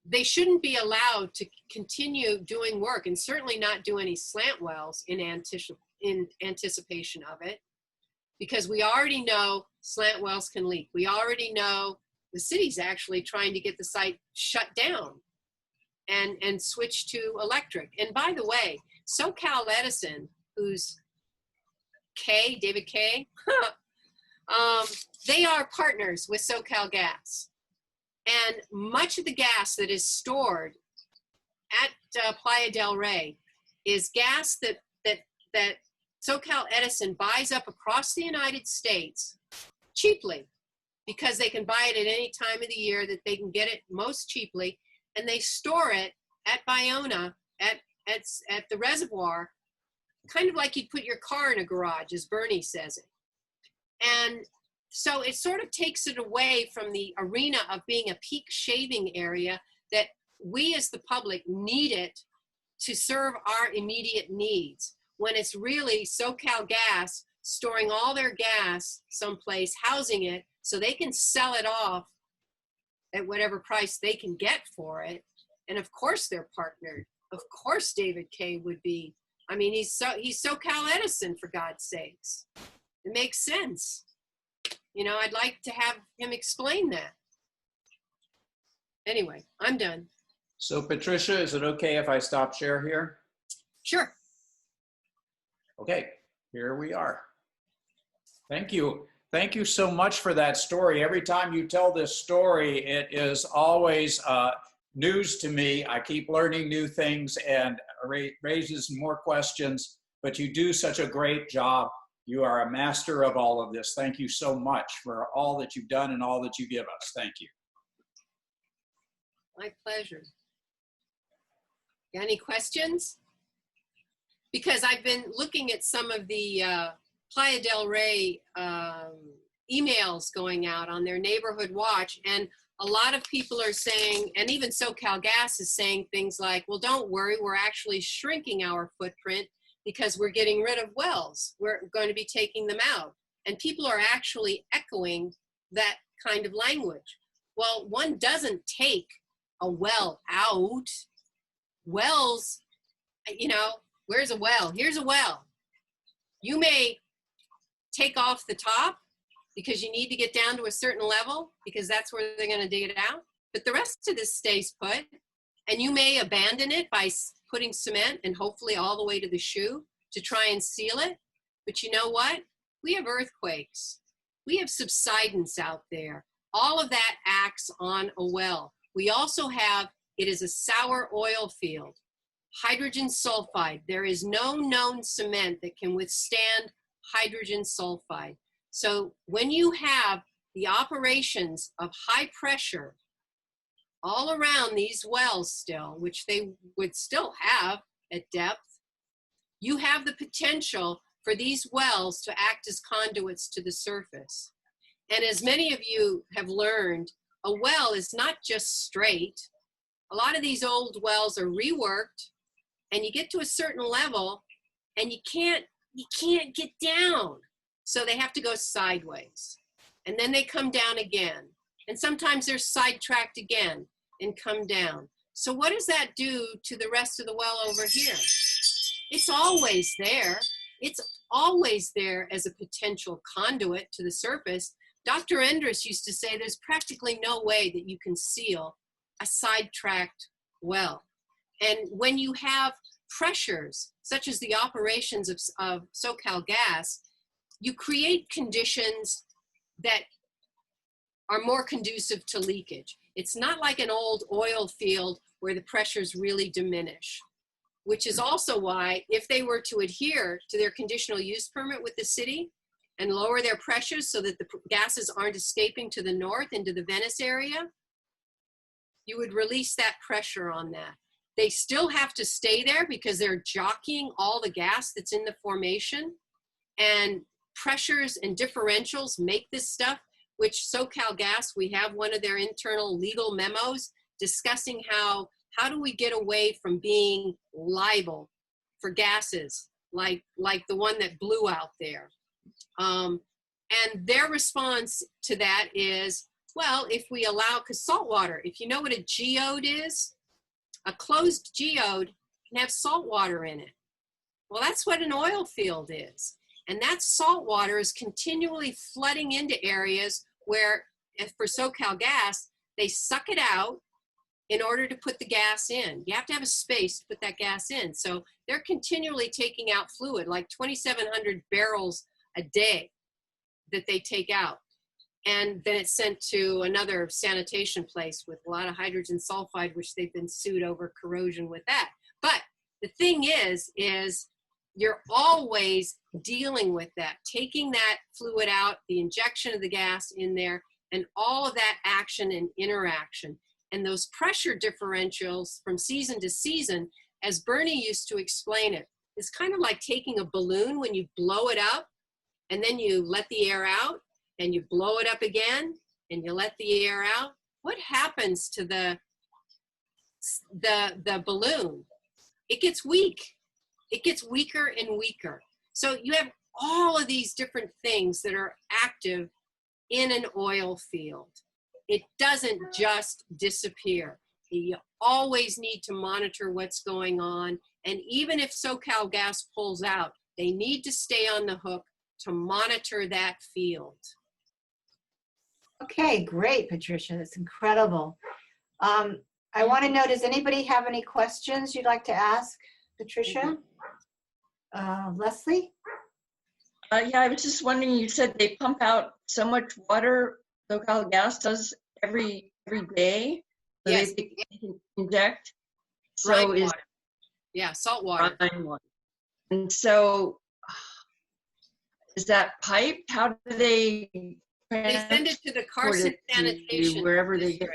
they shouldn't be allowed to continue doing work, and certainly not do any slant wells in anticipation of it, because we already know slant wells can leak. We already know the city's actually trying to get the site shut down and switch to electric. And by the way, SoCal Edison, who's David Kay, they are partners with SoCal Gas. And much of the gas that is stored at Playa del Rey is gas that SoCal Edison buys up across the United States cheaply, because they can buy it at any time of the year that they can get it most cheaply, and they store it at Ballona at the reservoir, kind of like you'd put your car in a garage, as Bernie says it. And so it sort of takes it away from the arena of being a peak shaving area that we as the public need it to serve our immediate needs, when it's really SoCal Gas storing all their gas someplace, housing it, so they can sell it off at whatever price they can get for it. And of course they're partnered. Of course David Kay would be. I mean, he's SoCal Edison, for God's sakes. It makes sense. You know, I'd like to have him explain that. Anyway, I'm done. So Patricia, is it okay if I stop share here? Sure. Okay, here we are. Thank you. Thank you so much for that story. Every time you tell this story, it is always news to me. I keep learning new things and raises more questions, but you do such a great job. You are a master of all of this. Thank you so much for all that you've done and all that you give us. Thank you. My pleasure. Got any questions? Because I've been looking at some of the Playa del Rey emails going out on their neighborhood watch, and a lot of people are saying, and even SoCal Gas is saying things like, well, don't worry, we're actually shrinking our footprint because we're getting rid of wells. We're going to be taking them out. And people are actually echoing that kind of language. Well, one doesn't take a well out. Wells, you know, where's a well? Here's a well. You may take off the top because you need to get down to a certain level, because that's where they're going to dig it out. But the rest of this stays put, and you may abandon it by putting cement and hopefully all the way to the shoe to try and seal it. But you know what? We have earthquakes. We have subsidence out there. All of that acts on a well. We also have, it is a sour oil field. Hydrogen sulfide. There is no known cement that can withstand hydrogen sulfide. So when you have the operations of high pressure all around these wells still, which they would still have at depth, you have the potential for these wells to act as conduits to the surface. And as many of you have learned, a well is not just straight. A lot of these old wells are reworked, and you get to a certain level and you can't get down. So they have to go sideways, and then they come down again. And sometimes they're sidetracked again and come down. So what does that do to the rest of the well over here? It's always there. It's always there as a potential conduit to the surface. Dr. Endres used to say there's practically no way that you can seal a sidetracked well. And when you have pressures, such as the operations of SoCal Gas, you create conditions that are more conducive to leakage. It's not like an old oil field where the pressures really diminish. which is also why if they were to adhere to their conditional use permit with the city and lower their pressures so that the gases aren't escaping to the north into the Venice area, you would release that pressure on that. They still have to stay there because they're jockeying all the gas that's in the formation, and pressures and differentials make this stuff, which SoCalGas, we have one of their internal legal memos discussing how do we get away from being liable for gases like the one that blew out there. And their response to that is, well, if we allow, because saltwater, if you know what a geode is, a closed geode can have salt water in it. Well, that's what an oil field is. And that salt water is continually flooding into areas where, if for SoCalGas, they suck it out in order to put the gas in. You have to have a space to put that gas in. So they're continually taking out fluid, like 2,700 barrels a day that they take out. And then it's sent to another sanitation place with a lot of hydrogen sulfide, which they've been sued over corrosion with that. But the thing is you're always dealing with that, taking that fluid out, the injection of the gas in there, and all of that action and interaction. And those pressure differentials from season to season, as Bernie used to explain it, is kind of like taking a balloon when you blow it up and then you let the air out, and you blow it up again and you let the air out. What happens to the balloon? It gets weak. It gets weaker and weaker. So you have all of these different things that are active in an oil field. It doesn't just disappear. You always need to monitor what's going on. And even if SoCalGas pulls out, they need to stay on the hook to monitor that field. Okay, great, Patricia. That's incredible. I want to know, does anybody have any questions you'd like to ask Patricia? Leslie? Yeah, I was just wondering, you said they pump out so much water, SoCalGas does every day? So Yes. They can inject? Brine So is water. Yeah, salt water. brine water. And so is that piped? How do they They send it to the Carson it to Sanitation wherever they get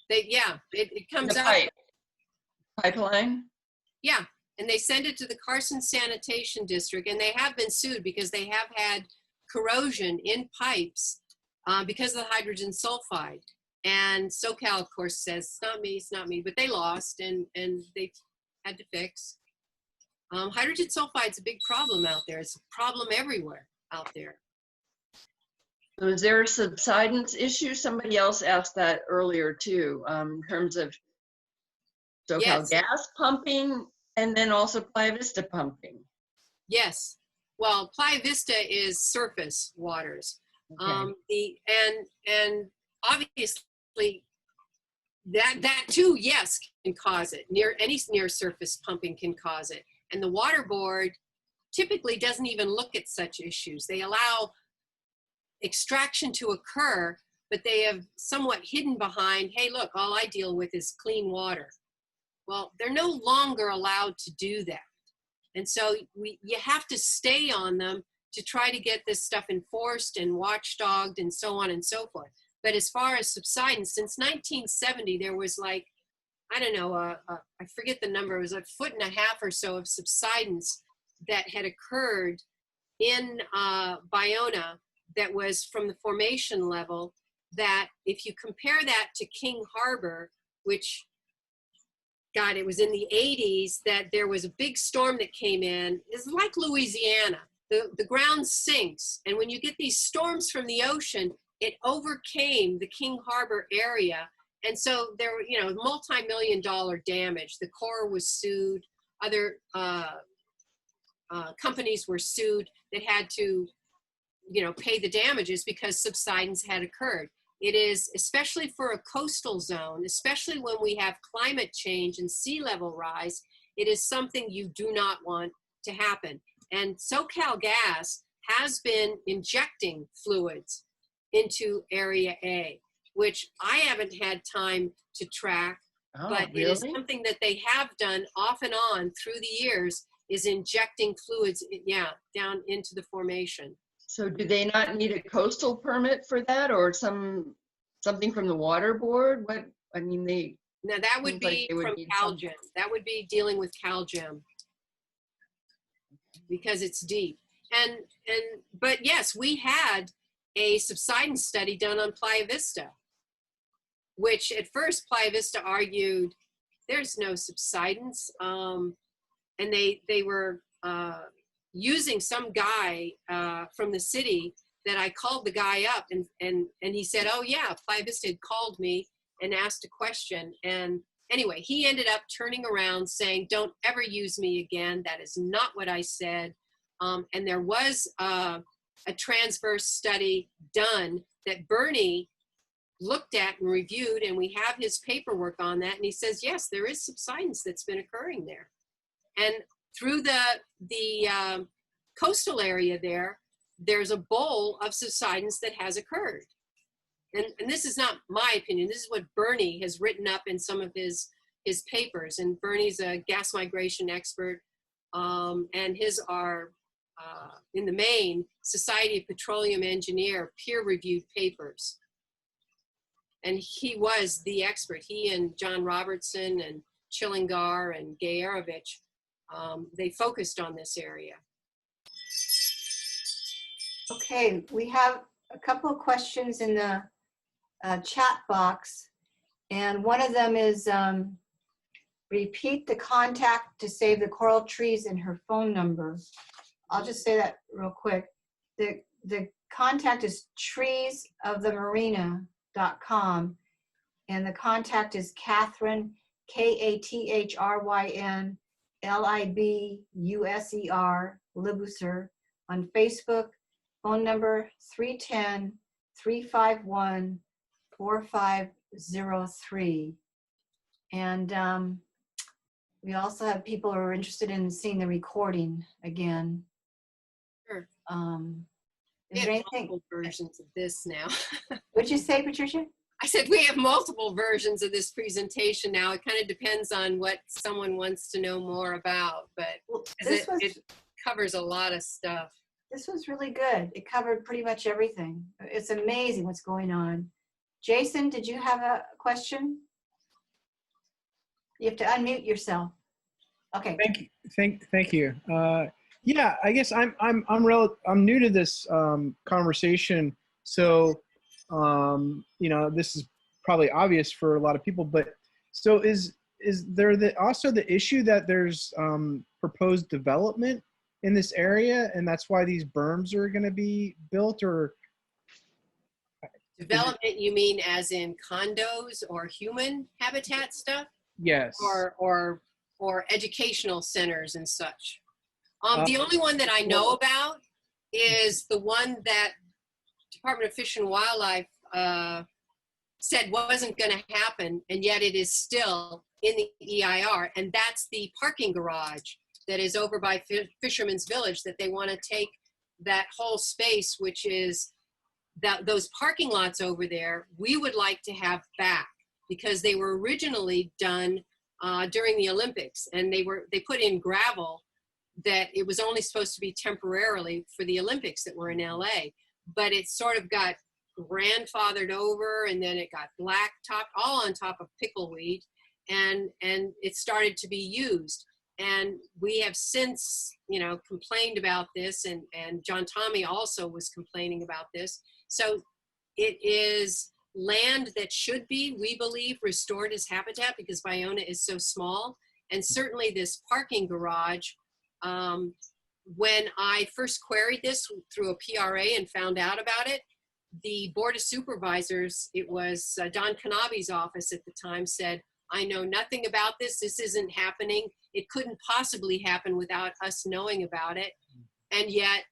District. It comes the out. pipeline? Yeah, and they send it to the Carson Sanitation District, and they have been sued because they have had corrosion in pipes because of the hydrogen sulfide. And SoCal, of course, says, it's not me, but they lost, and they had to fix. Hydrogen sulfide is a big problem out there. It's a problem everywhere out there. So is there a subsidence issue? Somebody else asked that earlier too, in terms of SoCalGas pumping and then also Playa Vista pumping. Yes. Well, Playa Vista is surface waters. Okay. And obviously that too, yes, can cause it. Any near surface pumping can cause it. And the water board typically doesn't even look at such issues. They allow extraction to occur, but they have somewhat hidden behind, hey, look, all I deal with is clean water. Well, they're no longer allowed to do that. And so you have to stay on them to try to get this stuff enforced and watchdogged and so on and so forth. But as far as subsidence, since 1970, there was like, I don't know, I forget the number, it was a 1.5 feet or so of subsidence that had occurred in Ballona that was from the formation level, that if you compare that to King Harbor, which, God, it was in the 80s that there was a big storm that came in. It's like Louisiana. The ground sinks. And when you get these storms from the ocean, it overcame the King Harbor area. And so there were, multi-million-dollar damage. The Corps was sued. Other companies were sued that had to pay the damages because subsidence had occurred. It is, especially for a coastal zone, especially when we have climate change and sea level rise, it is something you do not want to happen. And SoCalGas has been injecting fluids into Area A, which I haven't had time to track, Oh, but it is really? something that they have done off and on through the years, is injecting fluids, yeah, down into the formation. So do they not need a coastal permit for that, or something from the water board? What, I mean, they, Now that would seems like be they would from need some. CalGEM. That would be dealing with CalGEM because it's deep. But yes, we had a subsidence study done on Playa Vista, which at first Playa Vista argued there's no subsidence, and they were using some guy from the city that I called the guy up, and he said, oh yeah, Playa Vista had called me and asked a question. And anyway, he ended up turning around saying, don't ever use me again. That is not what I said. And there was a transverse study done that Bernie looked at and reviewed, and we have his paperwork on that. And he says, yes, there is subsidence that's been occurring there. And through the coastal area there's a bowl of subsidence that has occurred. And this is not my opinion. This is what Bernie has written up in some of his papers. And Bernie's a gas migration expert, and his are, in the main, Society of Petroleum Engineer peer-reviewed papers. And he was the expert. He and John Robertson and Chillingar and Gayerovich, they focused on this area. Okay, we have a couple of questions in the chat box, and one of them is repeat the contact to save the coral trees and her phone number. I'll just say that real quick. The contact is treesofthemarina.com, and the contact is Catherine, Kathryn Libuser, Libuser, on Facebook. Phone number 310-351-4503. And we also have people who are interested in seeing the recording again. Sure. Is We there have anything? multiple versions of this now. What'd you say, Patricia? I said we have multiple versions of this presentation now. It kind of depends on what someone wants to know more about, but Well, it covers a lot of stuff. This was really good. It covered pretty much everything. It's amazing what's going on. Jason, did you have a question? You have to unmute yourself. Okay. Thank you. Thank you. Yeah, I guess I'm new to this conversation, so you know, this is probably obvious for a lot of people. But so is there also the issue that there's proposed development in this area, and that's why these berms are going to be built? Or Development, you mean as in condos or human habitat stuff? yes. Or educational centers and such. The only one that I know about is the one that Department of Fish and Wildlife said wasn't going to happen, and yet it is still in the EIR, and that's the parking garage that is over by Fisherman's Village, that they want to take that whole space, which is those parking lots over there, we would like to have back, because they were originally done during the Olympics, and they put in gravel that it was only supposed to be temporarily for the Olympics that were in LA, but it sort of got grandfathered over, and then it got blacktopped, all on top of pickleweed, and it started to be used. And we have since, you know, complained about this, and John Tommy also was complaining about this. So it is land that should be, we believe, restored as habitat, because Ballona is so small. And certainly this parking garage, when I first queried this through a PRA and found out about it, the Board of Supervisors, it was Don Canabi's office at the time, said, I know nothing about this. This isn't happening. It couldn't possibly happen without us knowing about it. And yet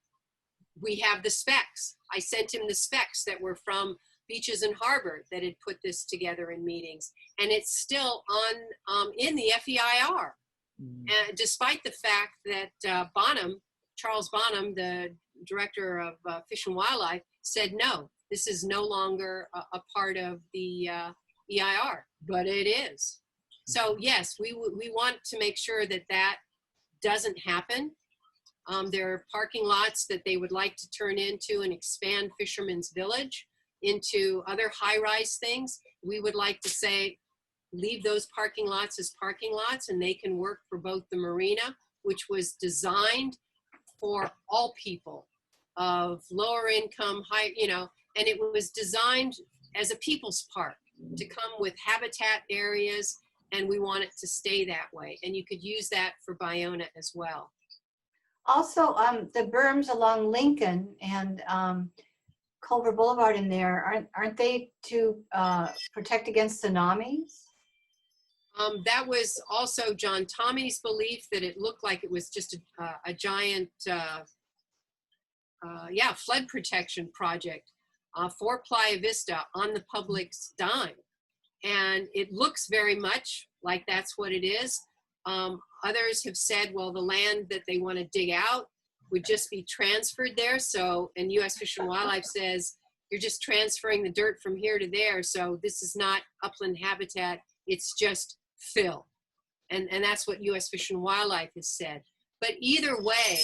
we have the specs. I sent him the specs that were from Beaches and Harbor that had put this together in meetings. And it's still on in the FEIR. And despite the fact that Charles Bonham, the director of Fish and Wildlife, said, no, this is no longer a part of the EIR, but it is. So yes, we want to make sure that that doesn't happen. There are parking lots that they would like to turn into and expand Fisherman's Village into other high-rise things. We would like to say, leave those parking lots as parking lots, and they can work for both the marina, which was designed for all people of lower income, high, you know, and it was designed as a people's park to come with habitat areas, and we want it to stay that way. And you could use that for Ballona as well. Also, the berms along Lincoln and Culver Boulevard in there, aren't they to protect against tsunamis? That was also John Tommy's belief, that it looked like it was just a giant, flood protection project for Playa Vista on the public's dime. And it looks very much like that's what it is. Others have said, well, the land that they want to dig out would just be transferred there. So, and U.S. Fish and Wildlife says, you're just transferring the dirt from here to there. So this is not upland habitat, it's just fill. And that's what U.S. Fish and Wildlife has said. But either way,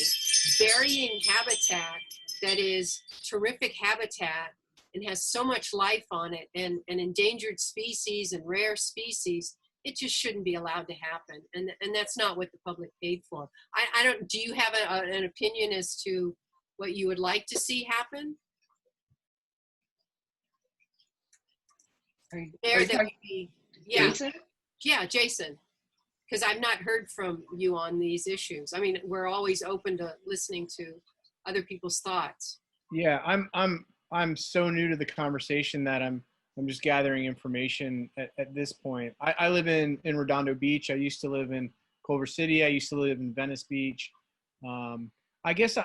burying habitat that is terrific habitat and has so much life on it, and endangered species and rare species, it just shouldn't be allowed to happen. And that's not what the public paid for. I don't, do you have an opinion as to what you would like to see happen? Yeah. Jason? Yeah, Jason, because I've not heard from you on these issues. I mean, we're always open to listening to other people's thoughts. Yeah, I'm so new to the conversation that I'm just gathering information at this point. I live in Redondo Beach. I used to live in Culver City. I used to live in Venice Beach. I guess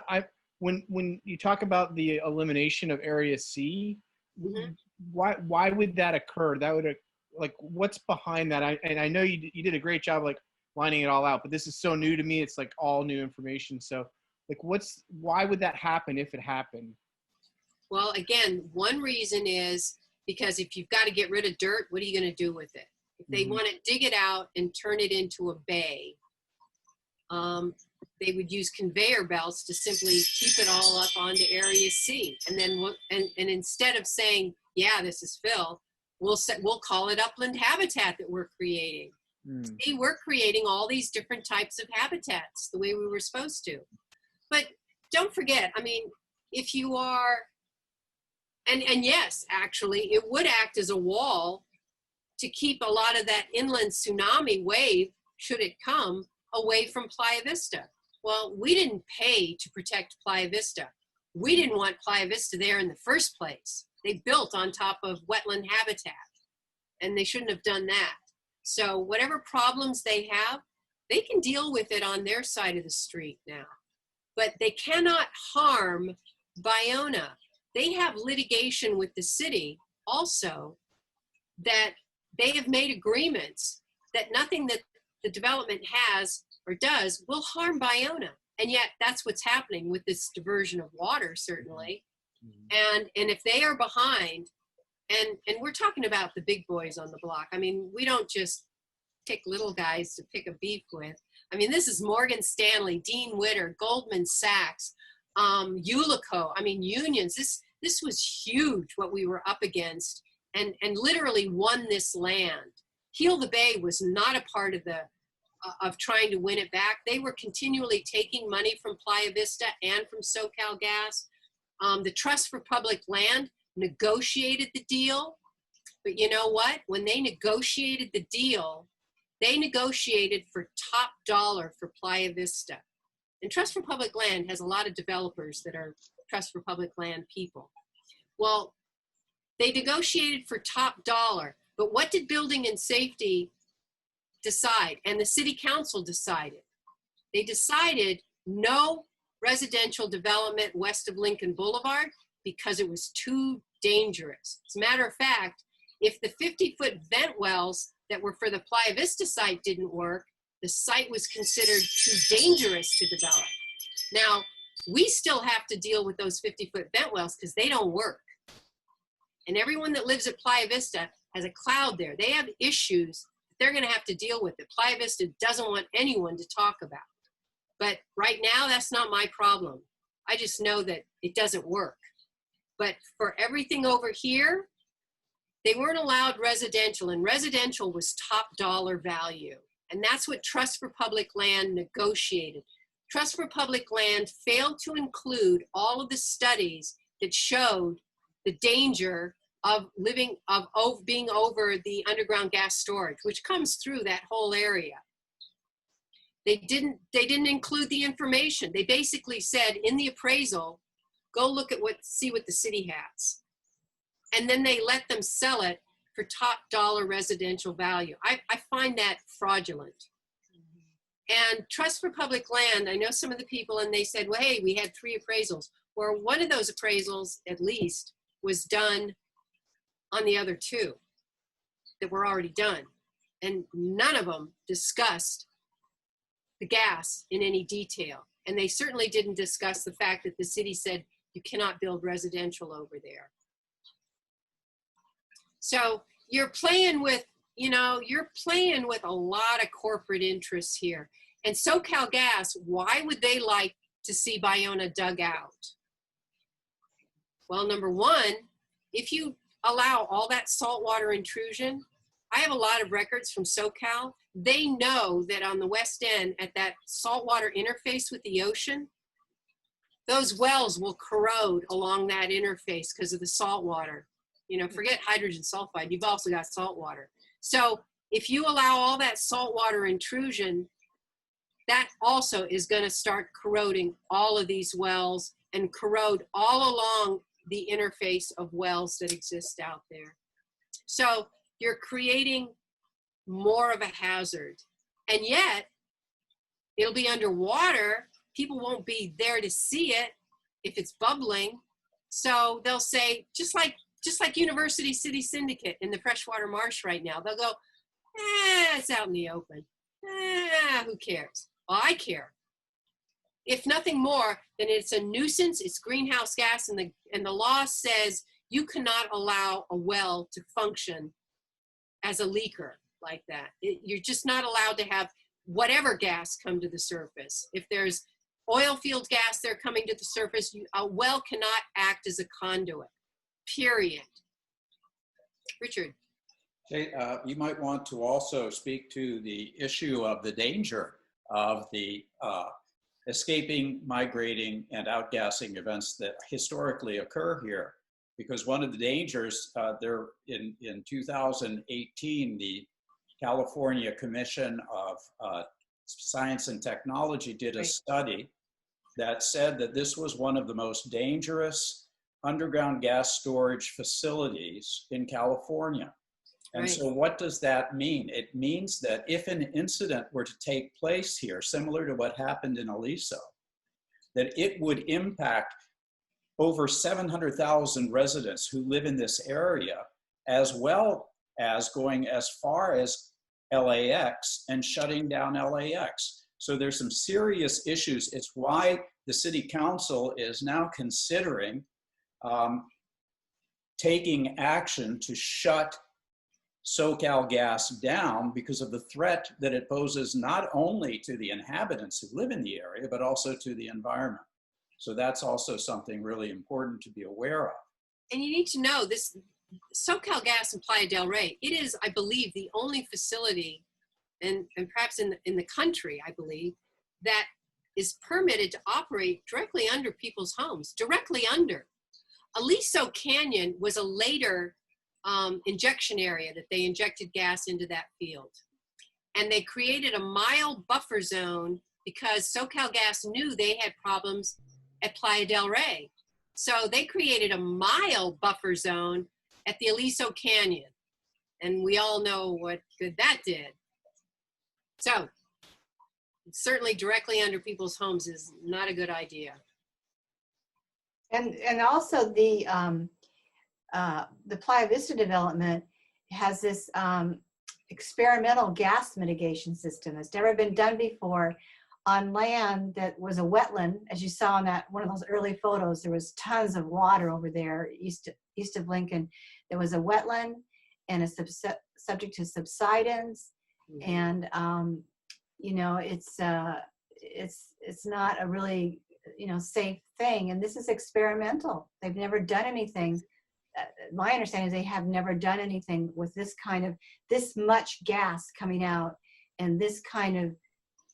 when you talk about the elimination of Area C, Mm-hmm. why would that occur? That would, like, what's behind that? I know you did a great job like lining it all out, but this is so new to me. It's like all new information. So like, why would that happen if it happened? Well, again, one reason is because if you've got to get rid of dirt, what are you going to do with it? If they want to dig it out and turn it into a bay, they would use conveyor belts to simply keep it all up onto Area C. And then and instead of saying, yeah, this is fill, we'll call it upland habitat that we're creating. See, we're creating all these different types of habitats the way we were supposed to. But don't forget, I mean, if you are, and yes, actually, it would act as a wall to keep a lot of that inland tsunami wave, should it come, away from Playa Vista. Well, we didn't pay to protect Playa Vista. We didn't want Playa Vista there in the first place. They built on top of wetland habitat, and they shouldn't have done that. So whatever problems they have, they can deal with it on their side of the street now. But they cannot harm Ballona. They have litigation with the city also, that they have made agreements that nothing that the development has or does will harm Ballona. And yet that's what's happening with this diversion of water, certainly. And if they are behind, and we're talking about the big boys on the block. I mean, we don't just pick little guys to pick a beef with. I mean, this is Morgan Stanley, Dean Witter, Goldman Sachs, Ulico, I mean, unions. This was huge what we were up against, and literally won this land. Heal the Bay was not a part of trying to win it back. They were continually taking money from Playa Vista and from SoCal Gas. The Trust for Public Land negotiated the deal, but you know what? When they negotiated the deal, they negotiated for top dollar for Playa Vista. And Trust for Public Land has a lot of developers that are Trust for Public Land people. Well, they negotiated for top dollar, but what did Building and Safety decide? And the city council decided. They decided no residential development west of Lincoln Boulevard because it was too dangerous. As a matter of fact, if the 50-foot vent wells that were for the Playa Vista site didn't work, the site was considered too dangerous to develop. Now, we still have to deal with those 50-foot vent wells because they don't work. And everyone that lives at Playa Vista has a cloud there. They have issues They're going to have to deal with it. Playa Vista doesn't want anyone to talk about. But right now, that's not my problem. I just know that it doesn't work. But for everything over here, they weren't allowed residential, and residential was top dollar value. And that's what Trust for Public Land negotiated. Trust for Public Land failed to include all of the studies that showed the danger of being over the underground gas storage, which comes through that whole area. They didn't include the information. They basically said in the appraisal, go look at see what the city has. And then they let them sell it for top dollar residential value. I find that fraudulent. And Trust for Public Land, I know some of the people, and they said, well, hey, we had 3 appraisals. Well, one of those appraisals, at least, was done on the other 2 that were already done. And none of them discussed the gas in any detail. And they certainly didn't discuss the fact that the city said you cannot build residential over there. So you're playing with, you're playing with a lot of corporate interests here. And SoCal Gas, why would they like to see Ballona dug out? Well, number one, if you allow all that saltwater intrusion, I have a lot of records from SoCal. They know that on the west end at that saltwater interface with the ocean, those wells will corrode along that interface because of the saltwater. Forget hydrogen sulfide, you've also got saltwater. So if you allow all that saltwater intrusion, that also is going to start corroding all of these wells and corrode all along the interface of wells that exist out there. So you're creating more of a hazard. And yet, it'll be underwater. People won't be there to see it if it's bubbling. So they'll say, just like University City Syndicate in the freshwater marsh right now, they'll go, it's out in the open. Who cares? Well, I care. If nothing more, then it's a nuisance, it's greenhouse gas, and the law says you cannot allow a well to function as a leaker like that. You're just not allowed to have whatever gas come to the surface. If there's oil field gas there coming to the surface, a well cannot act as a conduit, period. Richard. Okay, you might want to also speak to the issue of the danger of the escaping, migrating, and outgassing events that historically occur here. Because one of the dangers there in 2018, the California Commission of Science and Technology did a study that said that this was one of the most dangerous underground gas storage facilities in California. And so what does that mean? It means that if an incident were to take place here, similar to what happened in Aliso, that it would impact over 700,000 residents who live in this area, as well as going as far as LAX and shutting down LAX. So there's some serious issues. It's why the city council is now considering taking action to shut SoCal Gas down because of the threat that it poses not only to the inhabitants who live in the area, but also to the environment. So that's also something really important to be aware of. And you need to know this, SoCal Gas in Playa del Rey, it is, I believe, the only facility, and perhaps in the country, I believe, that is permitted to operate directly under people's homes, directly under. Aliso Canyon was a later injection area that they injected gas into that field. And they created a mile buffer zone because SoCal Gas knew they had problems at Playa del Rey. So they created a mile buffer zone at the Aliso Canyon. And we all know what good that did. So certainly directly under people's homes is not a good idea. And also the Playa Vista development has this experimental gas mitigation system. It's never been done before on land that was a wetland. As you saw in that one of those early photos, there was tons of water over there east of Lincoln. There was a wetland and a subject to subsidence. And, you know, it's not a really, you know, safe thing. And this is experimental. They've never done anything. My understanding is they have never done anything with this kind of, this much gas coming out and this kind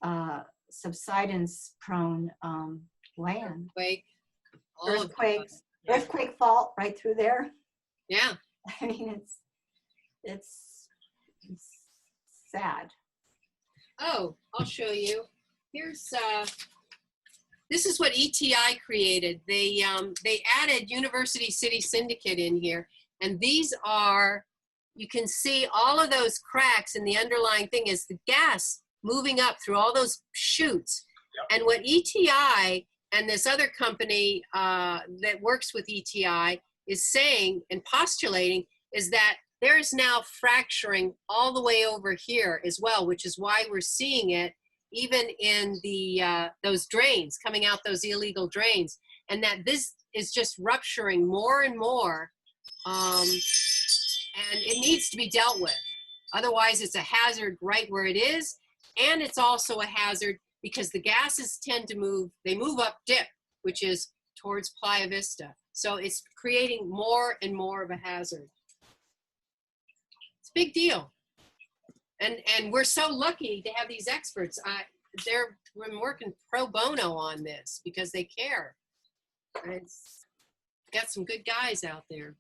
of subsidence prone land. Earthquake. all of it. Earthquakes, earthquake fault right through there. Yeah. I mean, it's sad. Oh, I'll show you. Here's this is what ETI created. They added University City Syndicate in here, and these are, you can see all of those cracks, and the underlying thing is the gas moving up through all those chutes. Yep. And what ETI and this other company that works with ETI is saying and postulating is that there is now fracturing all the way over here as well, which is why we're seeing it even in the those drains, coming out those illegal drains, and that this is just rupturing more and more, and it needs to be dealt with. Otherwise, it's a hazard right where it is, and it's also a hazard because the gases tend to move, they move up dip, which is towards Playa Vista. So it's creating more and more of a hazard. It's a big deal. And we're so lucky to have these experts. They're working pro bono on this because they care. It's got some good guys out there.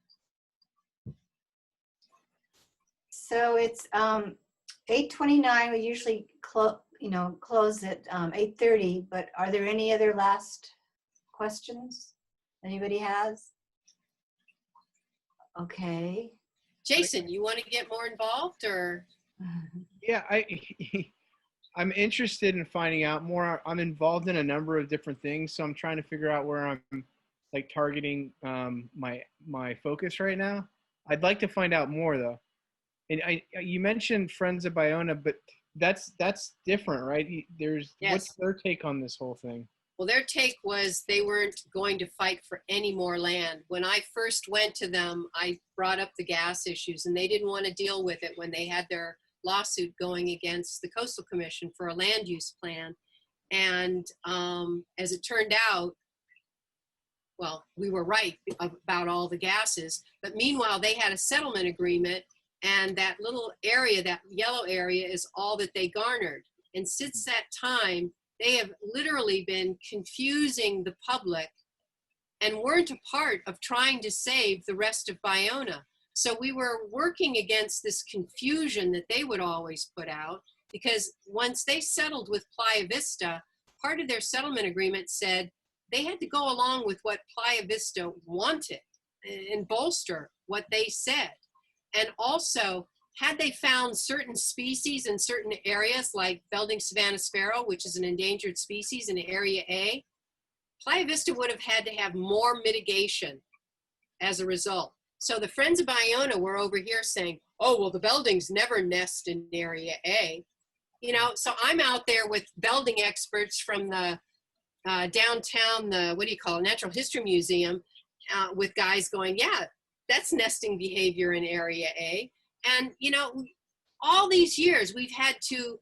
So it's 8:29. We usually close at 8:30. But are there any other last questions anybody has? Okay. Jason, you want to get more involved or? Yeah, I'm interested in finding out more. I'm involved in a number of different things, so I'm trying to figure out where I'm like targeting my focus right now. I'd like to find out more though. And you mentioned Friends of Ballona, but that's different, right? Yes. What's their take on this whole thing? Well, their take was they weren't going to fight for any more land. When I first went to them, I brought up the gas issues, and they didn't want to deal with it when they had their lawsuit going against the Coastal Commission for a land use plan. And as it turned out, well, we were right about all the gases, but meanwhile, they had a settlement agreement, and that little area, that yellow area, is all that they garnered. And since that time, they have literally been confusing the public and weren't a part of trying to save the rest of Ballona. So we were working against this confusion that they would always put out, because once they settled with Playa Vista, part of their settlement agreement said they had to go along with what Playa Vista wanted and bolster what they said. And also, had they found certain species in certain areas, like Belding Savannah Sparrow, which is an endangered species in Area A, Playa Vista would have had to have more mitigation as a result. So the Friends of Ballona were over here saying, oh, well, the Beldings never nest in Area A. You know, so I'm out there with Belding experts from the downtown, Natural History Museum, with guys going, yeah, that's nesting behavior in Area A. And, you know, all these years we've had to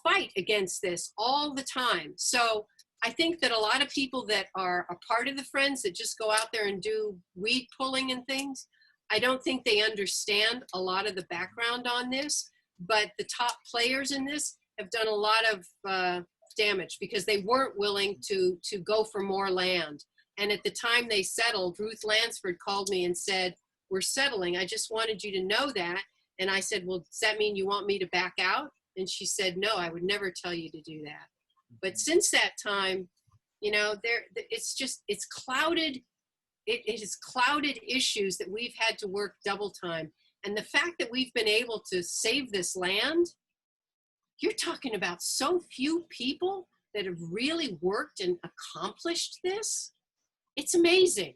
fight against this all the time. So I think that a lot of people that are a part of the Friends that just go out there and do weed pulling and things, I don't think they understand a lot of the background on this, but the top players in this have done a lot of damage because they weren't willing to go for more land. And at the time they settled, Ruth Lansford called me and said, we're settling. I just wanted you to know that. And I said, well, does that mean you want me to back out? And she said, no, I would never tell you to do that. But since that time, you know, it's clouded. It has clouded issues that we've had to work double time. And the fact that we've been able to save this land, you're talking about so few people that have really worked and accomplished this. It's amazing,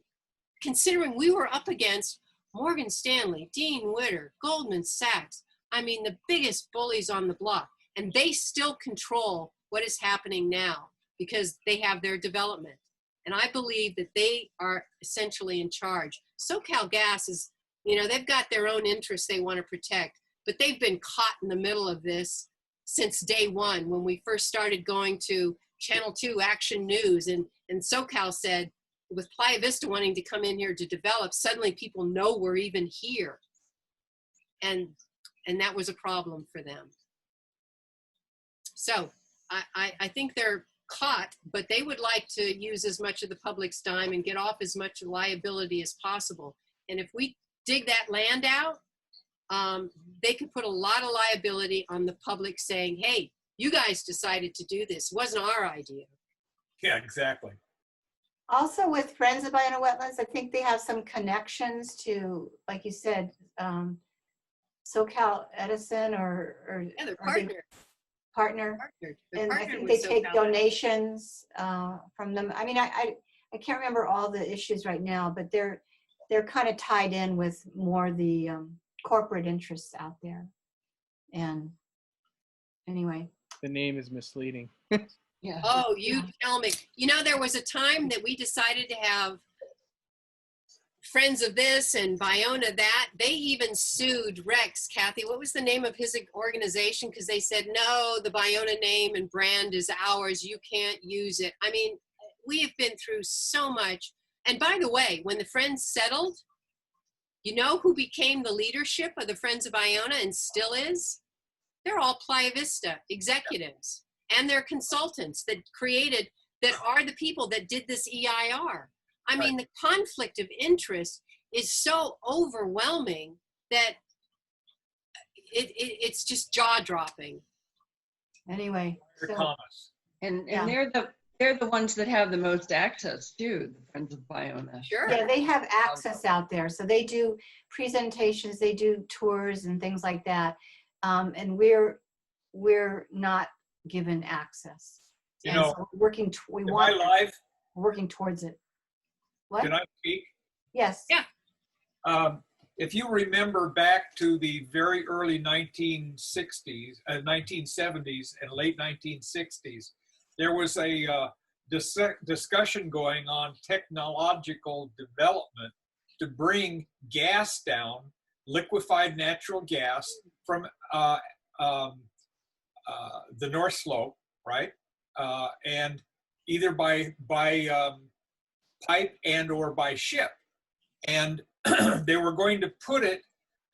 considering we were up against Morgan Stanley, Dean Witter, Goldman Sachs. I mean, the biggest bullies on the block. And they still control what is happening now because they have their development. And I believe that they are essentially in charge. SoCal Gas is, you know, they've got their own interests they want to protect. but they've been caught in the middle of this since day one when we first started going to Channel 2 Action News. And SoCal said, with Playa Vista wanting to come in here to develop, suddenly people know we're even here. And that was a problem for them. So I think they're caught, but they would like to use as much of the public's time and get off as much liability as possible. And if we dig that land out, they could put a lot of liability on the public saying, hey, you guys decided to do this. It wasn't our idea. Yeah, exactly. Also with Friends of Ballona Wetlands, I think they have some connections to, like you said, SoCal Edison or Yeah, they're are they partner. partner. They're And I partnered think with they take SoCal. donations from them. I mean, I can't remember all the issues right now, but they're kind of tied in with more the corporate interests out there. And anyway. The name is misleading. Yeah. Oh, you tell me. You know, there was a time that we decided to have Friends of this and Ballona that. They even sued Rex, Kathy. What was the name of his organization? Because they said, no, the Ballona name and brand is ours. You can't use it. I mean, we have been through so much. And by the way, when the Friends settled, you know who became the leadership of the Friends of Ballona and still is? They're all Playa Vista executives and their consultants that are the people that did this EIR. I mean, the conflict of interest is so overwhelming that it's just jaw-dropping. Anyway, so, Thomas. And Yeah. they're the ones that have the most access too, the Friends of Ballona. Sure. yeah, they have access out there. So they do presentations, they do tours and things like that. And we're not given access. You And know, so we're working, Am I live? working towards it. What? Can I speak? Yes. Yeah. If you remember back to the very early 1960s, 1970s and late 1960s, there was a discussion going on technological development to bring gas down, liquefied natural gas from the North Slope, right? And either by pipe and or by ship. And they were going to put it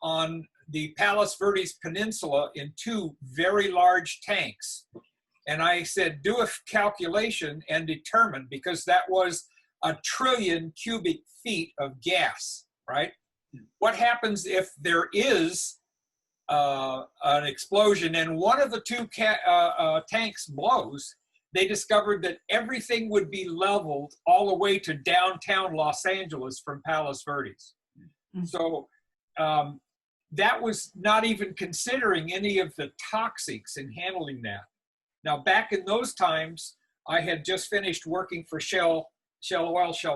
on the Palos Verdes Peninsula in 2 very large tanks. And I said, do a calculation and determine, because that was 1 trillion cubic feet of gas, right? What happens if there is an explosion and one of the 2 tanks blows? They discovered that everything would be leveled all the way to downtown Los Angeles from Palos Verdes. So that was not even considering any of the toxics in handling that. Now, back in those times, I had just finished working for Shell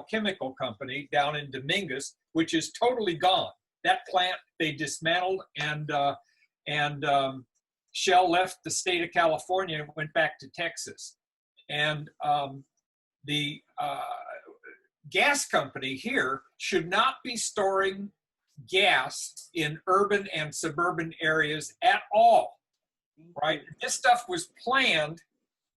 Chemical Company down in Dominguez, which is totally gone. That plant they dismantled, and Shell left the state of California and went back to Texas. And the gas company here should not be storing gas in urban and suburban areas at all, right? This stuff was planned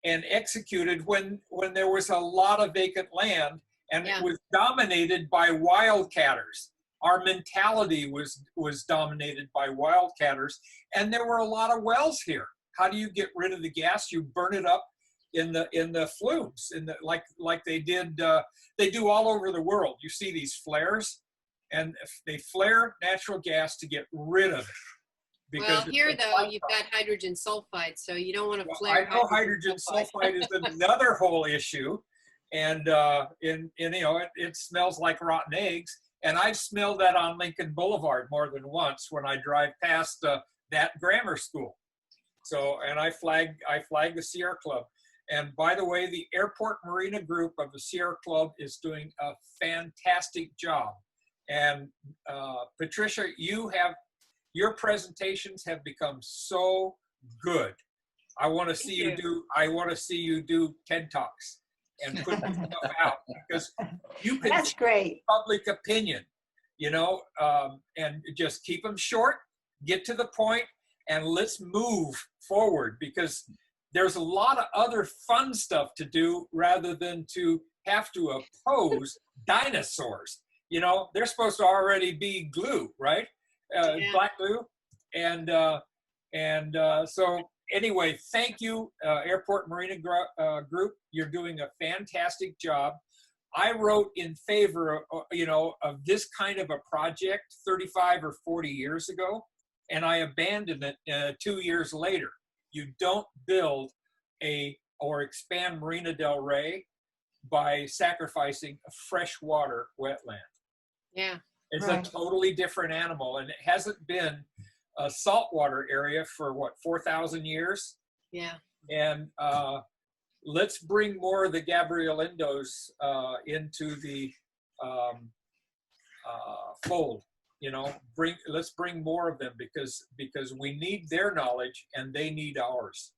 and executed when there was a lot of vacant land, and Yeah. it was dominated by wildcatters. Our mentality was dominated by wildcatters, and there were a lot of wells here. How do you get rid of the gas? You burn it up in the flumes, like they do all over the world. You see these flares, and they flare natural gas to get rid of it. Well, here though, you've got hydrogen sulfide, so you don't want to flare. I know hydrogen sulfide is another whole issue, and it smells like rotten eggs. And I've smelled that on Lincoln Boulevard more than once when I drive past that grammar school. So, and I flag the Sierra Club. And by the way, the Airport Marina group of the Sierra Club is doing a fantastic job. And Patricia, your presentations have become so good. I want to see you do TED Talks and put this stuff out, because you can That's great. public opinion, and just keep them short, get to the point and let's move forward, because there's a lot of other fun stuff to do rather than to have to oppose dinosaurs. You know, they're supposed to already be glue, right? Yeah. Black glue. And so anyway, thank you, Airport Marina Group. You're doing a fantastic job. I wrote in favor of, you know, of this kind of a project 35 or 40 years ago, and I abandoned it 2 years later. You don't build or expand Marina Del Rey by sacrificing a freshwater wetland. Yeah. It's Right. a totally different animal, and it hasn't been a saltwater area for what, 4,000 years? Yeah. And let's bring more of the Gabrielindos into the fold. You know, let's bring more of them, because we need their knowledge and they need ours.